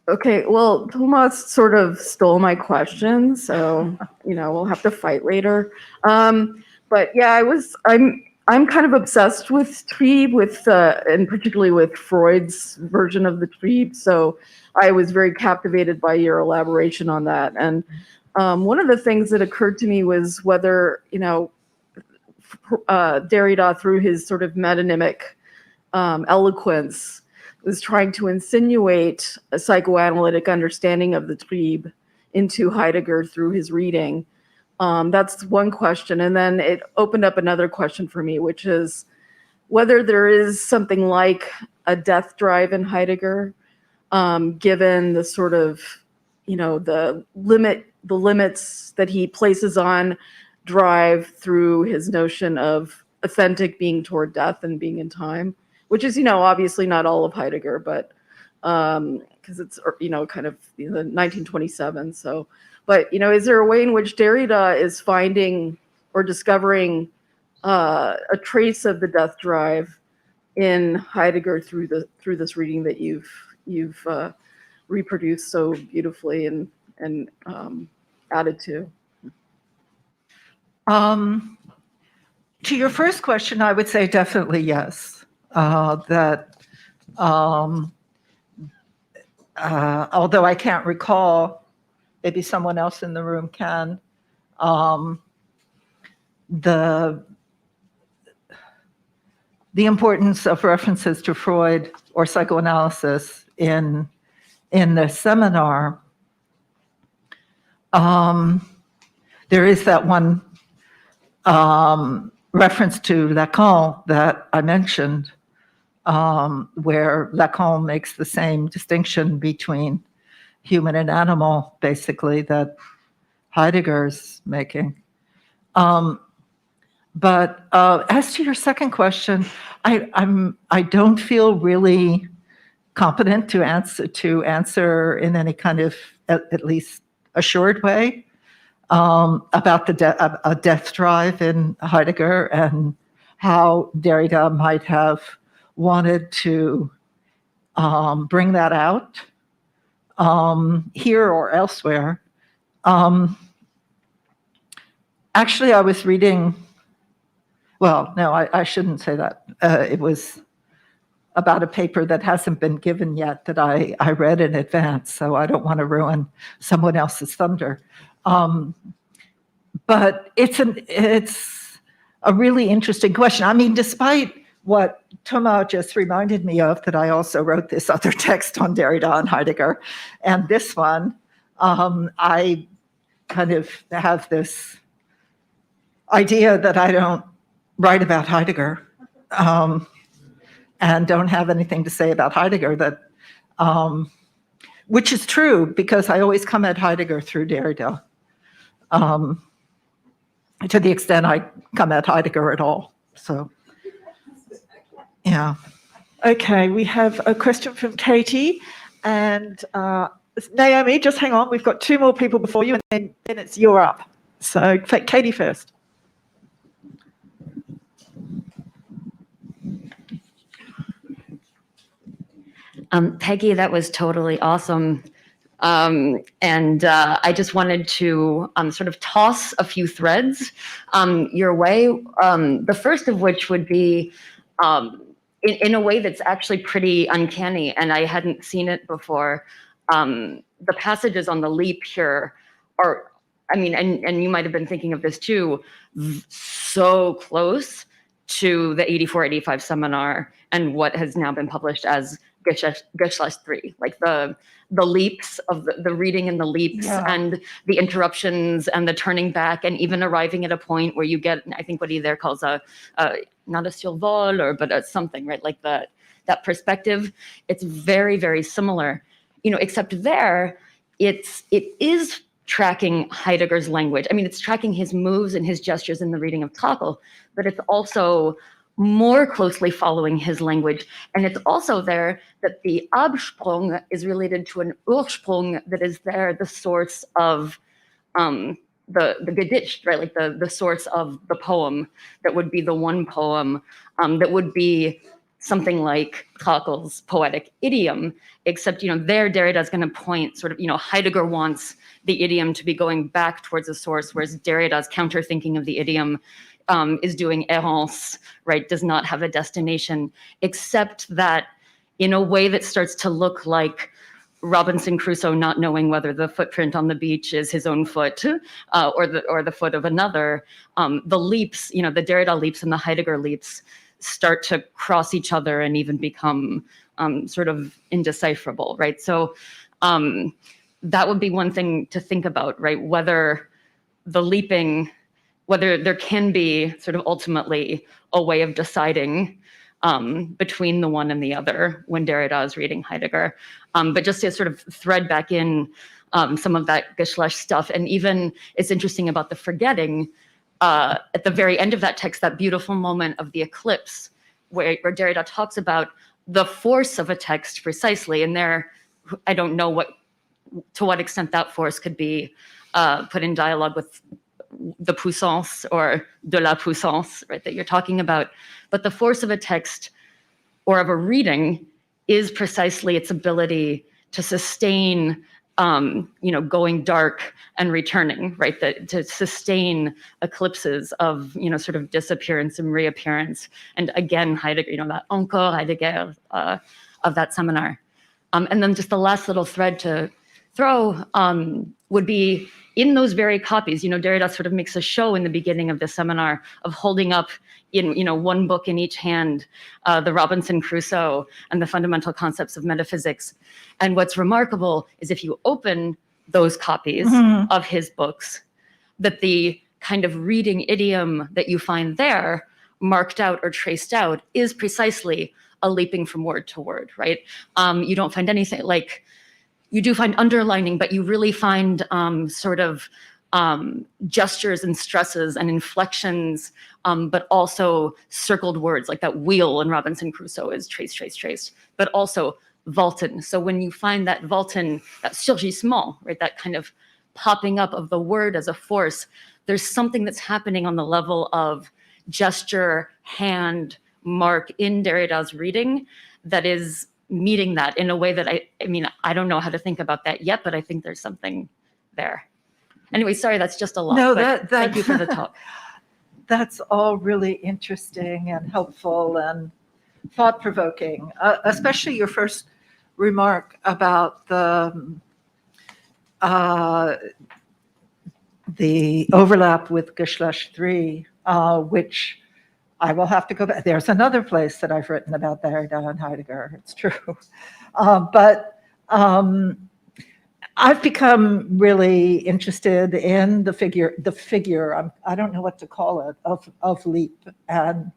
Okay, well, Thomas sort of stole my question, so we'll have to fight later. But yeah, I'm kind of obsessed with trieb, and particularly with Freud's version of the trieb. So I was very captivated by your elaboration on that. And one of the things that occurred to me was whether Derrida, through his sort of metonymic eloquence, was trying to insinuate a psychoanalytic understanding of the trieb into Heidegger through his reading. That's one question. And then it opened up another question for me, which is whether there is something like a death drive in Heidegger, given the sort of, the limits that he places on drive through his notion of authentic being toward death and being in time, which is, obviously not all of Heidegger, but because it's, kind of the 1927. So, but, is there a way in which Derrida is finding or discovering a trace of the death drive in Heidegger through this reading that you've reproduced so beautifully and added to? To your first question, I would say definitely yes. That although I can't recall, maybe someone else in the room can, the importance of references to Freud or psychoanalysis in the seminar. There is that one reference to Lacan that I mentioned, where Lacan makes the same distinction between human and animal, basically, that Heidegger's making. But as to your second question, I don't feel really competent to answer in any kind of at least assured way about a death drive in Heidegger and how Derrida might have wanted to bring that out here or elsewhere. Actually, I was reading, well, no, I shouldn't say that. It was about a paper that hasn't been given yet that I read in advance, so I don't want to ruin someone else's thunder. But it's a really interesting question. I mean, despite what Thomas just reminded me of, that I also wrote this other text on Derrida and Heidegger, and this one, I kind of have this idea that I don't write about Heidegger. and don't have anything to say about Heidegger, that, which is true, because I always come at Heidegger through Derrida, to the extent I come at Heidegger at all. So, yeah. Okay, we have a question from Katie, and Naomi, just hang on. We've got two more people before you, and then it's you're up. So Katie first. Peggy, that was totally awesome. I just wanted to sort of toss a few threads your way. The first of which would be in a way that's actually pretty uncanny, and I hadn't seen it before. The passages on the leap here are, I mean, and you might have been thinking of this too, so close to the 84-85 seminar and what has now been published as Geschlecht 3, like the leaps of the reading and the leaps, yeah, and the interruptions and the turning back, and even arriving at a point where you get, I think what he there calls a not a survol, but something, right? Like that perspective. It's very, very similar, except there it is tracking Heidegger's language. I mean, it's tracking his moves and his gestures in the reading of Kakel, but it's also more closely following his language. And it's also there that the Absprung is related to an Ursprung that is there, the source of the Gedicht, right? Like the source of the poem that would be the one poem that would be something like Kakel's poetic idiom, except, there Derrida is going to point sort of, Heidegger wants the idiom to be going back towards the source, whereas Derrida's counter-thinking of the idiom is doing errance, right, does not have a destination, except that in a way that starts to look like Robinson Crusoe not knowing whether the footprint on the beach is his own foot or the foot of another. The leaps, the Derrida leaps and the Heidegger leaps start to cross each other and even become sort of indecipherable, right? So that would be one thing to think about, right? Whether the leaping, whether there can be sort of ultimately a way of deciding between the one and the other when Derrida is reading Heidegger. But just to sort of thread back in some of that Geschlecht stuff, and even it's interesting about the forgetting, at the very end of that text, that beautiful moment of the eclipse, where Derrida talks about the force of a text precisely, and there, I don't know to what extent that force could be put in dialogue with the poussance or de la poussance, right, that you're talking about. But the force of a text or of a reading is precisely its ability to sustain, going dark and returning, right, to sustain eclipses of, sort of disappearance and reappearance. And again, Heidegger, that encore Heidegger of that seminar. And then just the last little thread to throw would be in those very copies. Derrida sort of makes a show in the beginning of the seminar of holding up in, one book in each hand, the Robinson Crusoe and the Fundamental Concepts of Metaphysics. And what's remarkable is if you open those copies of his books, that the kind of reading idiom that you find there marked out or traced out is precisely a leaping from word to word, right? You don't find anything like, you do find underlining, but you really find sort of gestures and stresses and inflections, but also circled words, like that wheel in Robinson Crusoe is traced, but also Walton. So when you find that Walton, that surgissement, right, that kind of popping up of the word as a force, there's something that's happening on the level of gesture, hand, mark in Derrida's reading that is meeting that in a way that I don't know how to think about that yet, but I think there's something there. Anyway, sorry, that's just a lot. No, thank you for the talk. That's all really interesting and helpful and thought-provoking, especially your first remark about the overlap with Geschlecht 3, which I will have to go back. There's another place that I've written about Derrida and Heidegger. It's true. But I've become really interested in the figure, I don't know what to call it, of leap and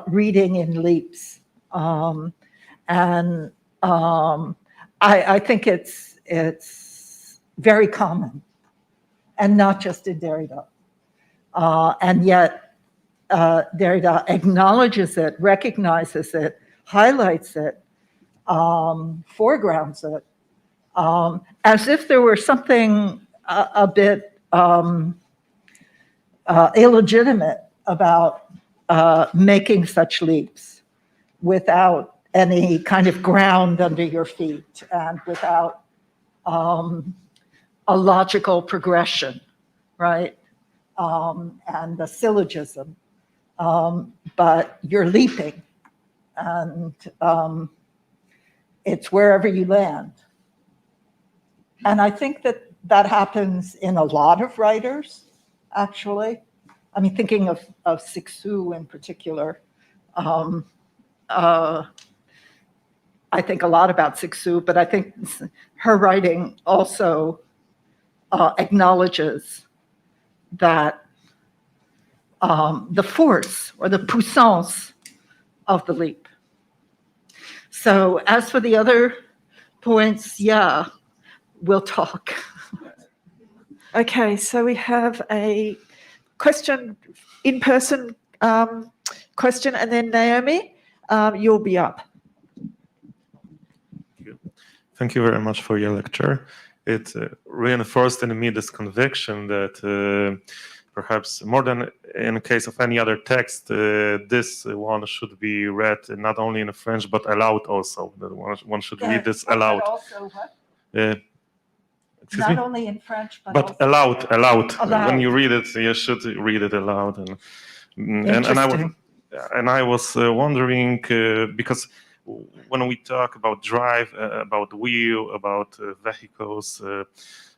reading in leaps. And I think it's very common, and not just in Derrida. And yet Derrida acknowledges it, recognizes it, highlights it, foregrounds it, as if there were something a bit illegitimate about making such leaps without any kind of ground under your feet and without a logical progression, right? And a syllogism. But you're leaping, and it's wherever you land. And I think that happens in a lot of writers, actually. I mean, thinking of Cixous in particular. I think a lot about Cixous, but I think her writing also acknowledges that the force or the poussance of the leap. So as for the other points, yeah, we'll talk. Okay, so we have a question, in-person question, and then Naomi, you'll be up. Thank you very much for your lecture. It reinforced in me this conviction that perhaps more than in the case of any other text, this one should be read not only in French but aloud also. That one should read this aloud. But also what? Excuse Not me? only in French, but But also aloud. Aloud. When you read it, you should read it aloud. And I was wondering because when we talk about drive, about wheel, about vehicles,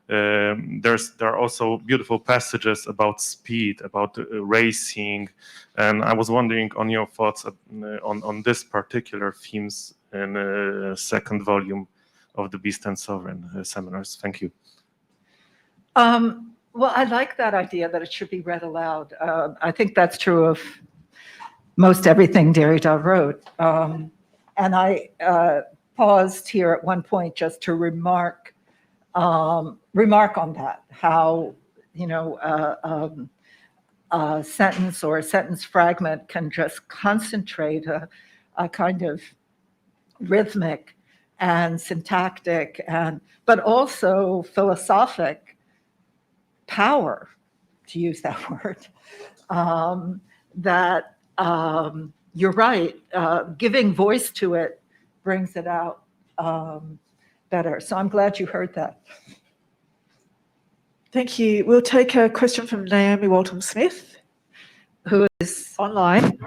there are also beautiful passages about speed, about racing, and I was wondering on your thoughts on this particular themes in the second volume of the Beast and Sovereign seminars. Thank you. Well, I like that idea that it should be read aloud. I think that's true of most everything Derrida wrote. And I paused here at one point just to remark on that, how, you know, a sentence or a sentence fragment can just concentrate a kind of rhythmic and syntactic but also philosophic power, to use that word, that you're right, giving voice to it brings it out better. So I'm glad you heard that. Thank you. We'll take a question from Naomi Walton Smith, Who is online.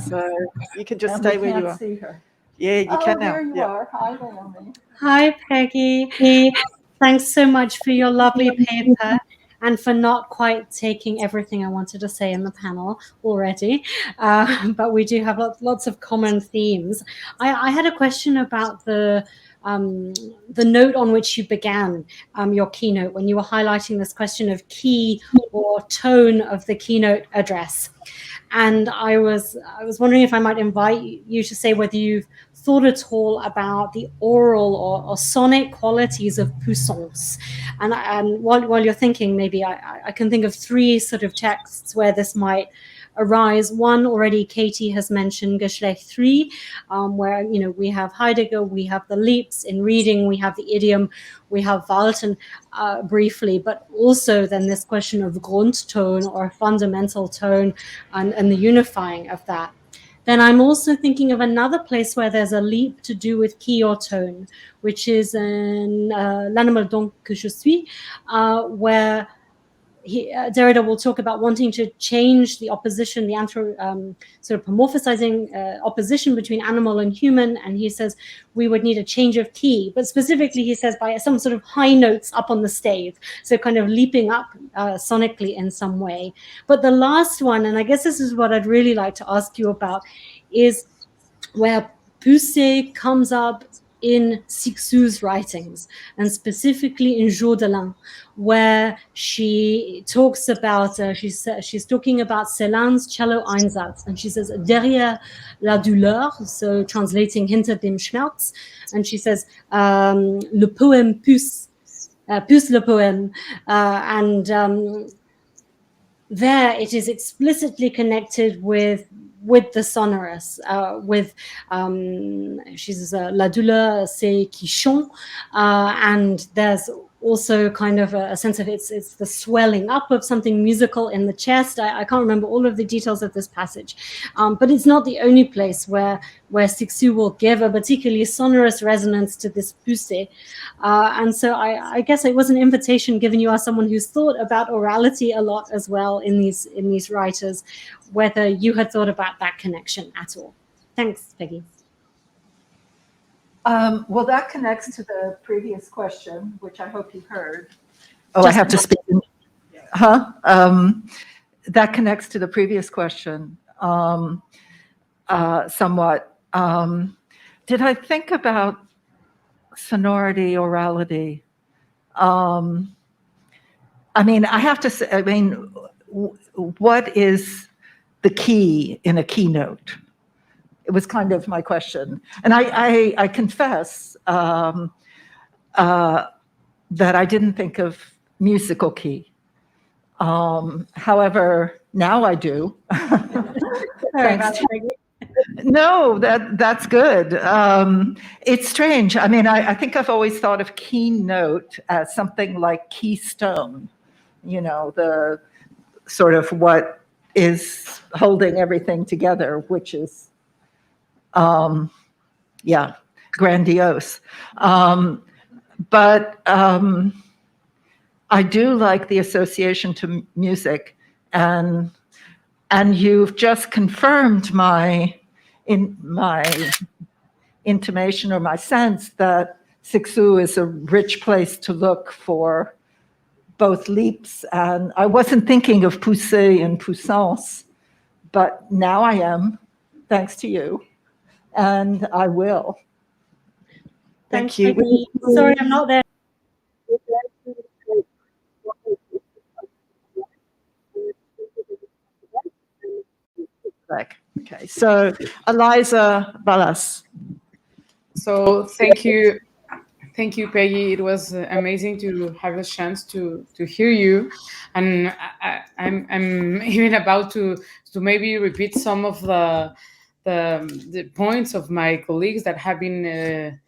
So you can just stay where you are. See her. Yeah, you can now. There you Yeah. are. Hi, Naomi. Hi, Peggy. Thanks so much for your lovely paper and for not quite taking everything I wanted to say in the panel already. But we do have lots of common themes. I had a question about the note on which you began your keynote when you were highlighting this question of key or tone of the keynote address. And I was wondering if I might invite you to say whether you've thought at all about the oral or sonic qualities of poussance. And while you're thinking, maybe I can think of three sort of texts where this might arise. One already Katie has mentioned, Geschlecht 3, where, you know, we have Heidegger, we have the leaps in reading, we have the idiom, we have Walton briefly, but also then this question of Grundton or fundamental tone and the unifying of that. Then I'm also thinking of another place where there's a leap to do with key or tone, which is in L'animal donc que je suis, where Derrida will talk about wanting to change the opposition, the sort of pomorphizing opposition between animal and human. And he says we would need a change of key, but specifically he says by some sort of high notes up on the stave. So kind of leaping up sonically in some way. But the last one, and I guess this is what I'd really like to ask you about, is where pousser comes up in Cixous's writings, and specifically in Jour de l'Ain, where she talks about, she's talking about Celan's cello Einsatz, and she says, derrière la douleur, so translating hinter dem Schmerz, and she says, le poème pousse le poème, and there it is explicitly connected with the sonorous, she says, la douleur c'est qui chante, and there's also kind of a sense of it's the swelling up of something musical in the chest. I can't remember all of the details of this passage, but it's not the only place where Cixous will give a particularly sonorous resonance to this poussé. And so I guess it was an invitation given you are someone who's thought about orality a lot as well in these writers, whether you had thought about that connection at all. Thanks, Peggy. Well, that connects to the previous question, which I hope you heard. Oh, I have to speak. Huh? That connects to the previous question somewhat. Did I think about sonority, orality? I mean, I have to say, I mean, what is the key in a keynote? It was kind of my question. And I confess that I didn't think of musical key. However, now I do. No, that's good. It's strange. I mean, I think I've always thought of keynote as something like keystone, you know, the sort of what is holding everything together, which is, yeah, grandiose. But I do like the association to music, and you've just confirmed my intimation or my sense that Cixous is a rich place to look for both leaps, and I wasn't thinking of poussée and poussance, but now I am, thanks to you, and I will. Thank you. Peggy. Sorry, I'm not there. Okay, so Eliza Ballas. So thank you, Peggy. It was amazing to have a chance to hear you, and I'm even about to maybe repeat some of the points of my colleagues that have been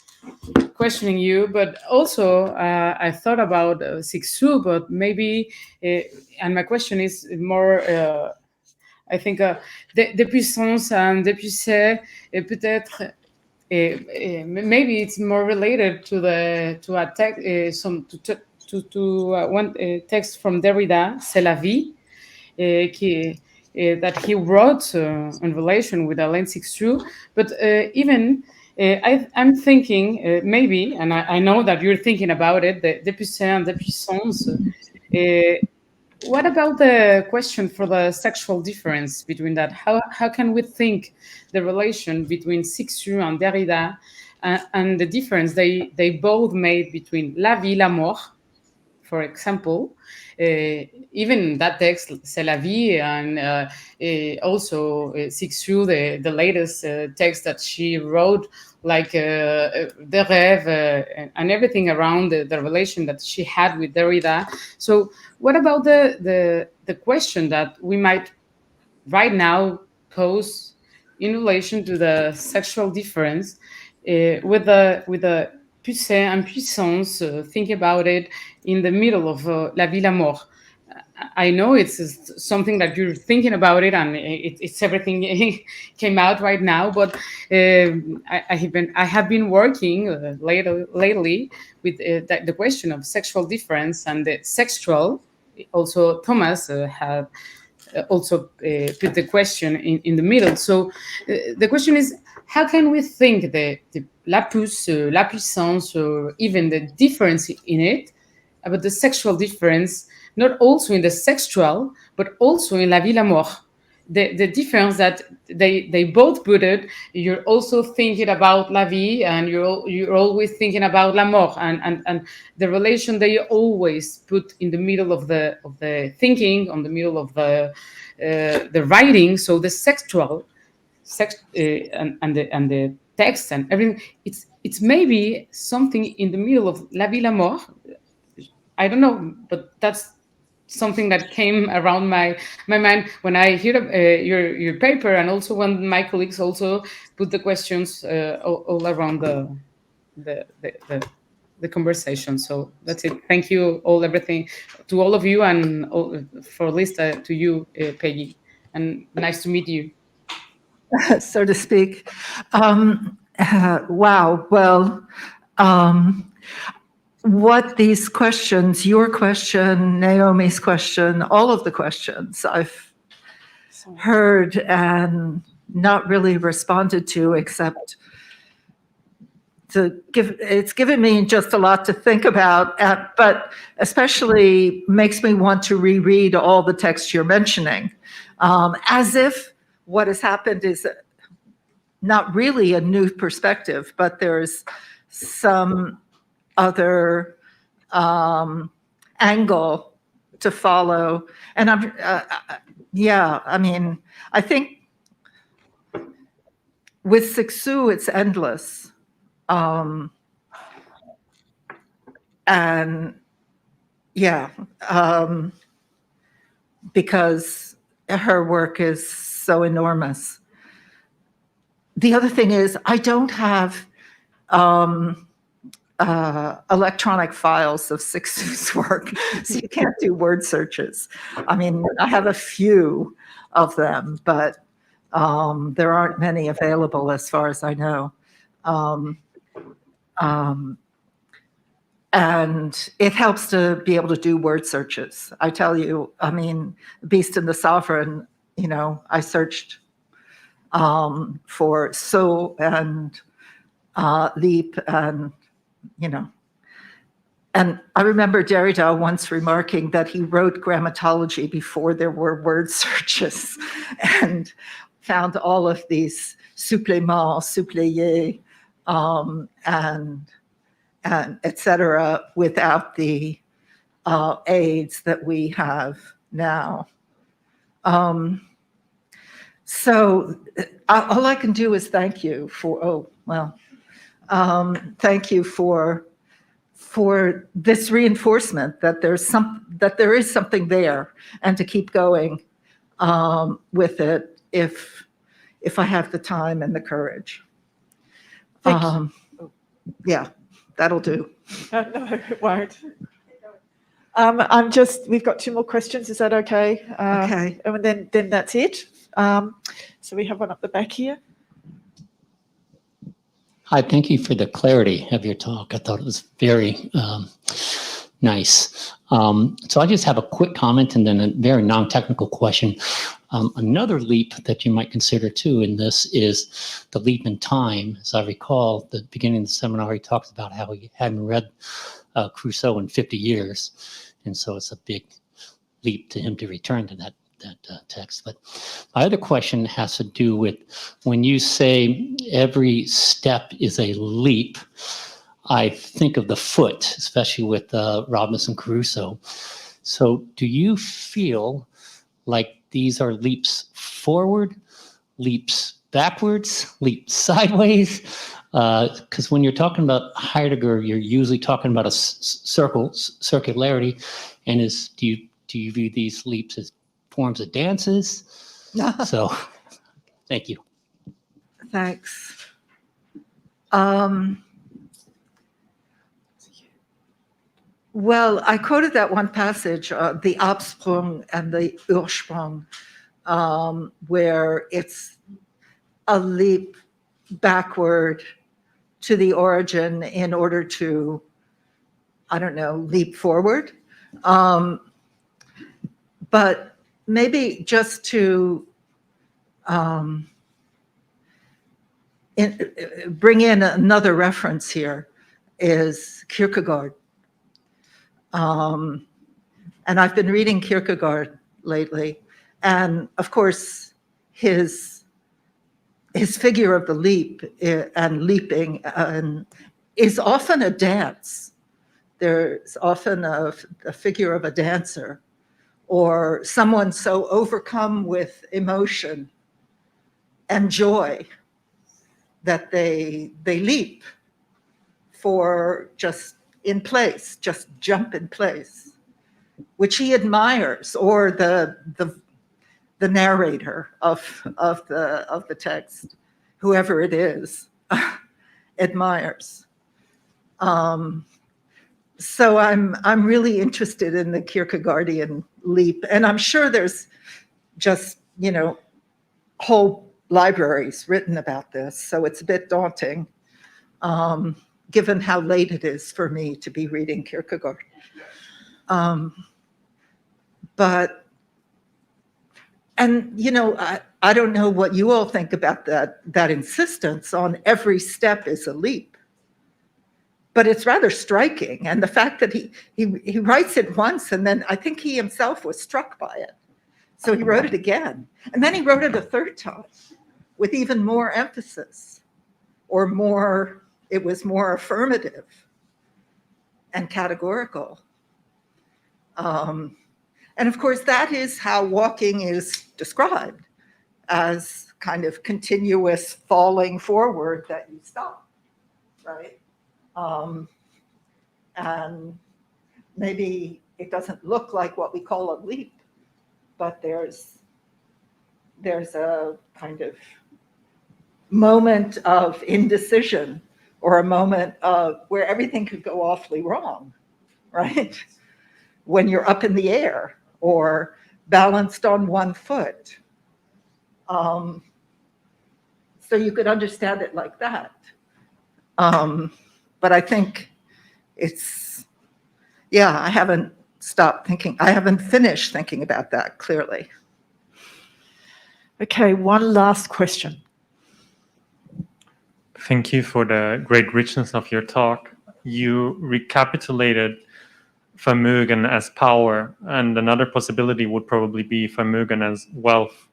questioning you, but also I thought about Cixous, but maybe, and my question is more. I think de puissance and de poussée, peut-être. Maybe it's more related to a text, one text from Derrida, C'est la vie, that he wrote in relation with Alain Cixous. But even I'm thinking maybe, and I know that you're thinking about it, the poussée and the puissance. What about the question for the sexual difference between that? How can we think the relation between Cixous and Derrida and the difference they both made between la vie, la mort, for example, even that text, C'est la vie, and also Cixous, the latest text that she wrote, like the rêve and everything around the relation that she had with Derrida. So what about the question that we might right now pose in relation to the sexual difference with the poussée and puissance? Think about it in the middle of La Vie, la Mort. I know it's something that you're thinking about it, and it's everything came out right now. But I have been working lately with the question of sexual difference and the sexual. Also, Thomas had also put the question in the middle. So the question is, how can we think the la pousse, la puissance, or even the difference in it, about the sexual difference, not also in the sexual, but also in La Vie, la Mort? the difference that they both put it, you're also thinking about la vie, and you're always thinking about la mort, and the relation they always put in the middle of the thinking, on the middle of the writing. So the sexual sex and the text and everything, it's maybe something in the middle of la vie, la mort. I don't know, but that's something that came around my mind when I hear your paper, and also when my colleagues also put the questions all around the conversation. So that's it. Thank you everything to all of you, and for Lista, to you, Peggy, and nice to meet you. So to speak. Wow. Well, what these questions, your question, Naomi's question, all of the questions I've heard and not really responded to, except it's given me just a lot to think about, but especially makes me want to reread all the texts you're mentioning, as if what has happened is not really a new perspective, but there's some other angle to follow. And I mean, I think with Cixous, it's endless. And yeah, because her work is so enormous. The other thing is, I don't have electronic files of Cixous' work, so you can't do word searches. I mean, I have a few of them, but there aren't many available as far as I know. And it helps to be able to do word searches. I tell you, I mean, Beast and the Sovereign, I searched for so and leap, and and I remember Derrida once remarking that he wrote grammatology before there were word searches, and found all of these suppléments, suppléés, and et cetera, without the aids that we have now. So all I can do is thank you for, thank you for this reinforcement that there is something there, and to keep going with it if I have the time and the courage. Yeah, that'll do. No, it won't. We've got 2 more questions. Is that okay? Okay. And then that's it. So we have one up the back here. Hi, thank you for the clarity of your talk. I thought it was very nice. So I just have a quick comment and then a very non-technical question. Another leap that you might consider too in this is the leap in time. As I recall, at the beginning of the seminar, he talks about how he hadn't read Crusoe in 50 years. And so it's a big leap to him to return to that text. But my other question has to do with when you say every step is a leap, I think of the foot, especially with Robinson Crusoe. So do you feel like these are leaps forward, leaps backwards, leaps sideways? Because when you're talking about Heidegger, you're usually talking about a circularity. And do you view these leaps as forms of dances? So, thank you. Thanks. Well, I quoted that one passage, the Absprung and the Ursprung, where it's a leap backward to the origin in order to, I don't know, leap forward. But maybe just to bring in another reference here is Kierkegaard. And I've been reading Kierkegaard lately. And of course, his figure of the leap and leaping is often a dance. There's often a figure of a dancer or someone so overcome with emotion and joy that they leap for just in place, just jump in place, which he admires, or the narrator of the text, whoever it is, admires. So I'm really interested in the Kierkegaardian leap, and I'm sure there's just, whole libraries written about this. So it's a bit daunting, given how late it is for me to be reading Kierkegaard. I don't know what you all think about that insistence on every step is a leap. But it's rather striking. And the fact that he writes it once, and then I think he himself was struck by it. So he wrote it again. And then he wrote it a third time with even more emphasis, or more, it was more affirmative and categorical. And of course, that is how walking is described, as kind of continuous falling forward that you stop, right? And maybe it doesn't look like what we call a leap, but there's a kind of moment of indecision, or a moment of where everything could go awfully wrong, right? When you're up in the air or balanced on one foot. So you could understand it like that. But I think I haven't stopped thinking. I haven't finished thinking about that clearly. Okay, one last question. Thank you for the great richness of your talk. You recapitulated Vermögen as power, and another possibility would probably be Vermögen as wealth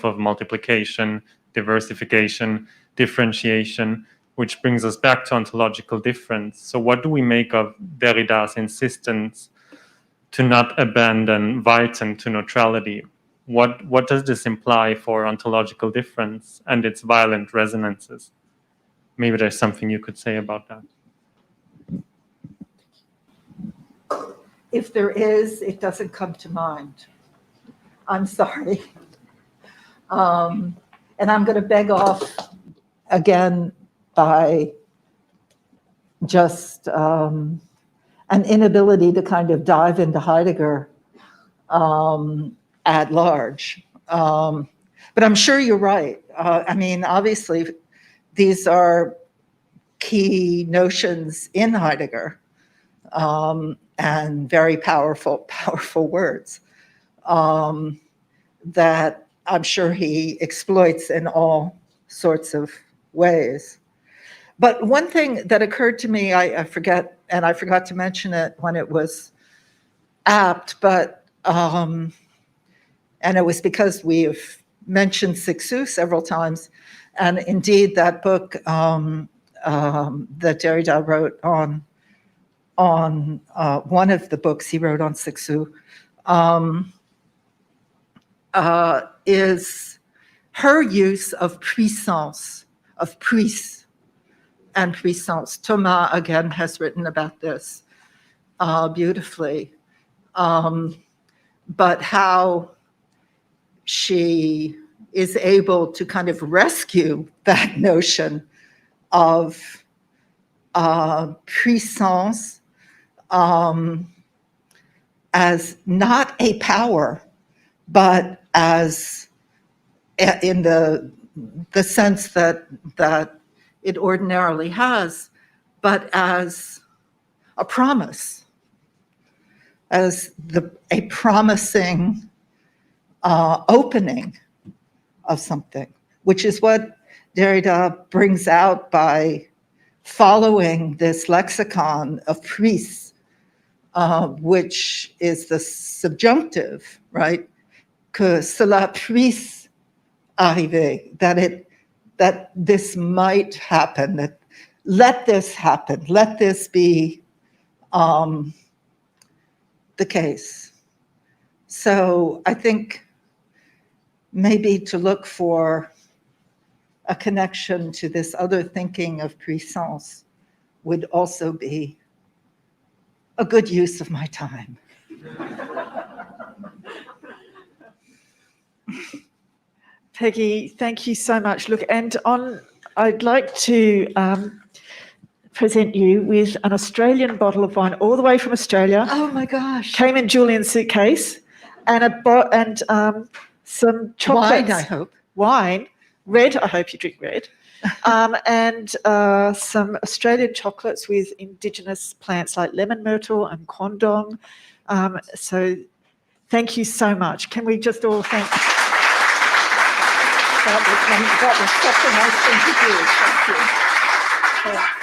of multiplication, diversification, differentiation, which brings us back to ontological difference. So what do we make of Derrida's insistence to not abandon Weiten to neutrality? What does this imply for ontological difference and its violent resonances? Maybe there's something you could say about that. If there is, it doesn't come to mind. I'm sorry. And I'm going to beg off again by just an inability to kind of dive into Heidegger at large. But I'm sure you're right. I mean, obviously, these are key notions in Heidegger, and very powerful words that I'm sure he exploits in all sorts of ways. But one thing that occurred to me, I forgot to mention it when it was apt, but and it was because we've mentioned Cixous several times, and indeed that book that Derrida wrote on one of the books he wrote on Cixous is her use of puissance, of puis and puissance. Thomas, again, has written about this beautifully. But how she is able to kind of rescue that notion of puissance as not a power, but as in the sense that it ordinarily has, but as a promise, as a promising opening of something, which is what Derrida brings out by following this lexicon of puis, which is the subjunctive, right? Que cela puisse arriver, that this might happen, that let this happen, let this be the case. So I think maybe to look for a connection to this other thinking of puissance would also be a good use of my time. Peggy, thank you so much. Look, and I'd like to present you with an Australian bottle of wine, all the way from Australia. Oh my gosh. Came in Julian's suitcase, and some chocolates. Wine, I hope. Wine, red. I hope you drink red. And some Australian chocolates with indigenous plants like lemon myrtle and quandong. So, thank you so much. Can we just all thank? That was such a nice thing to do. Thank you.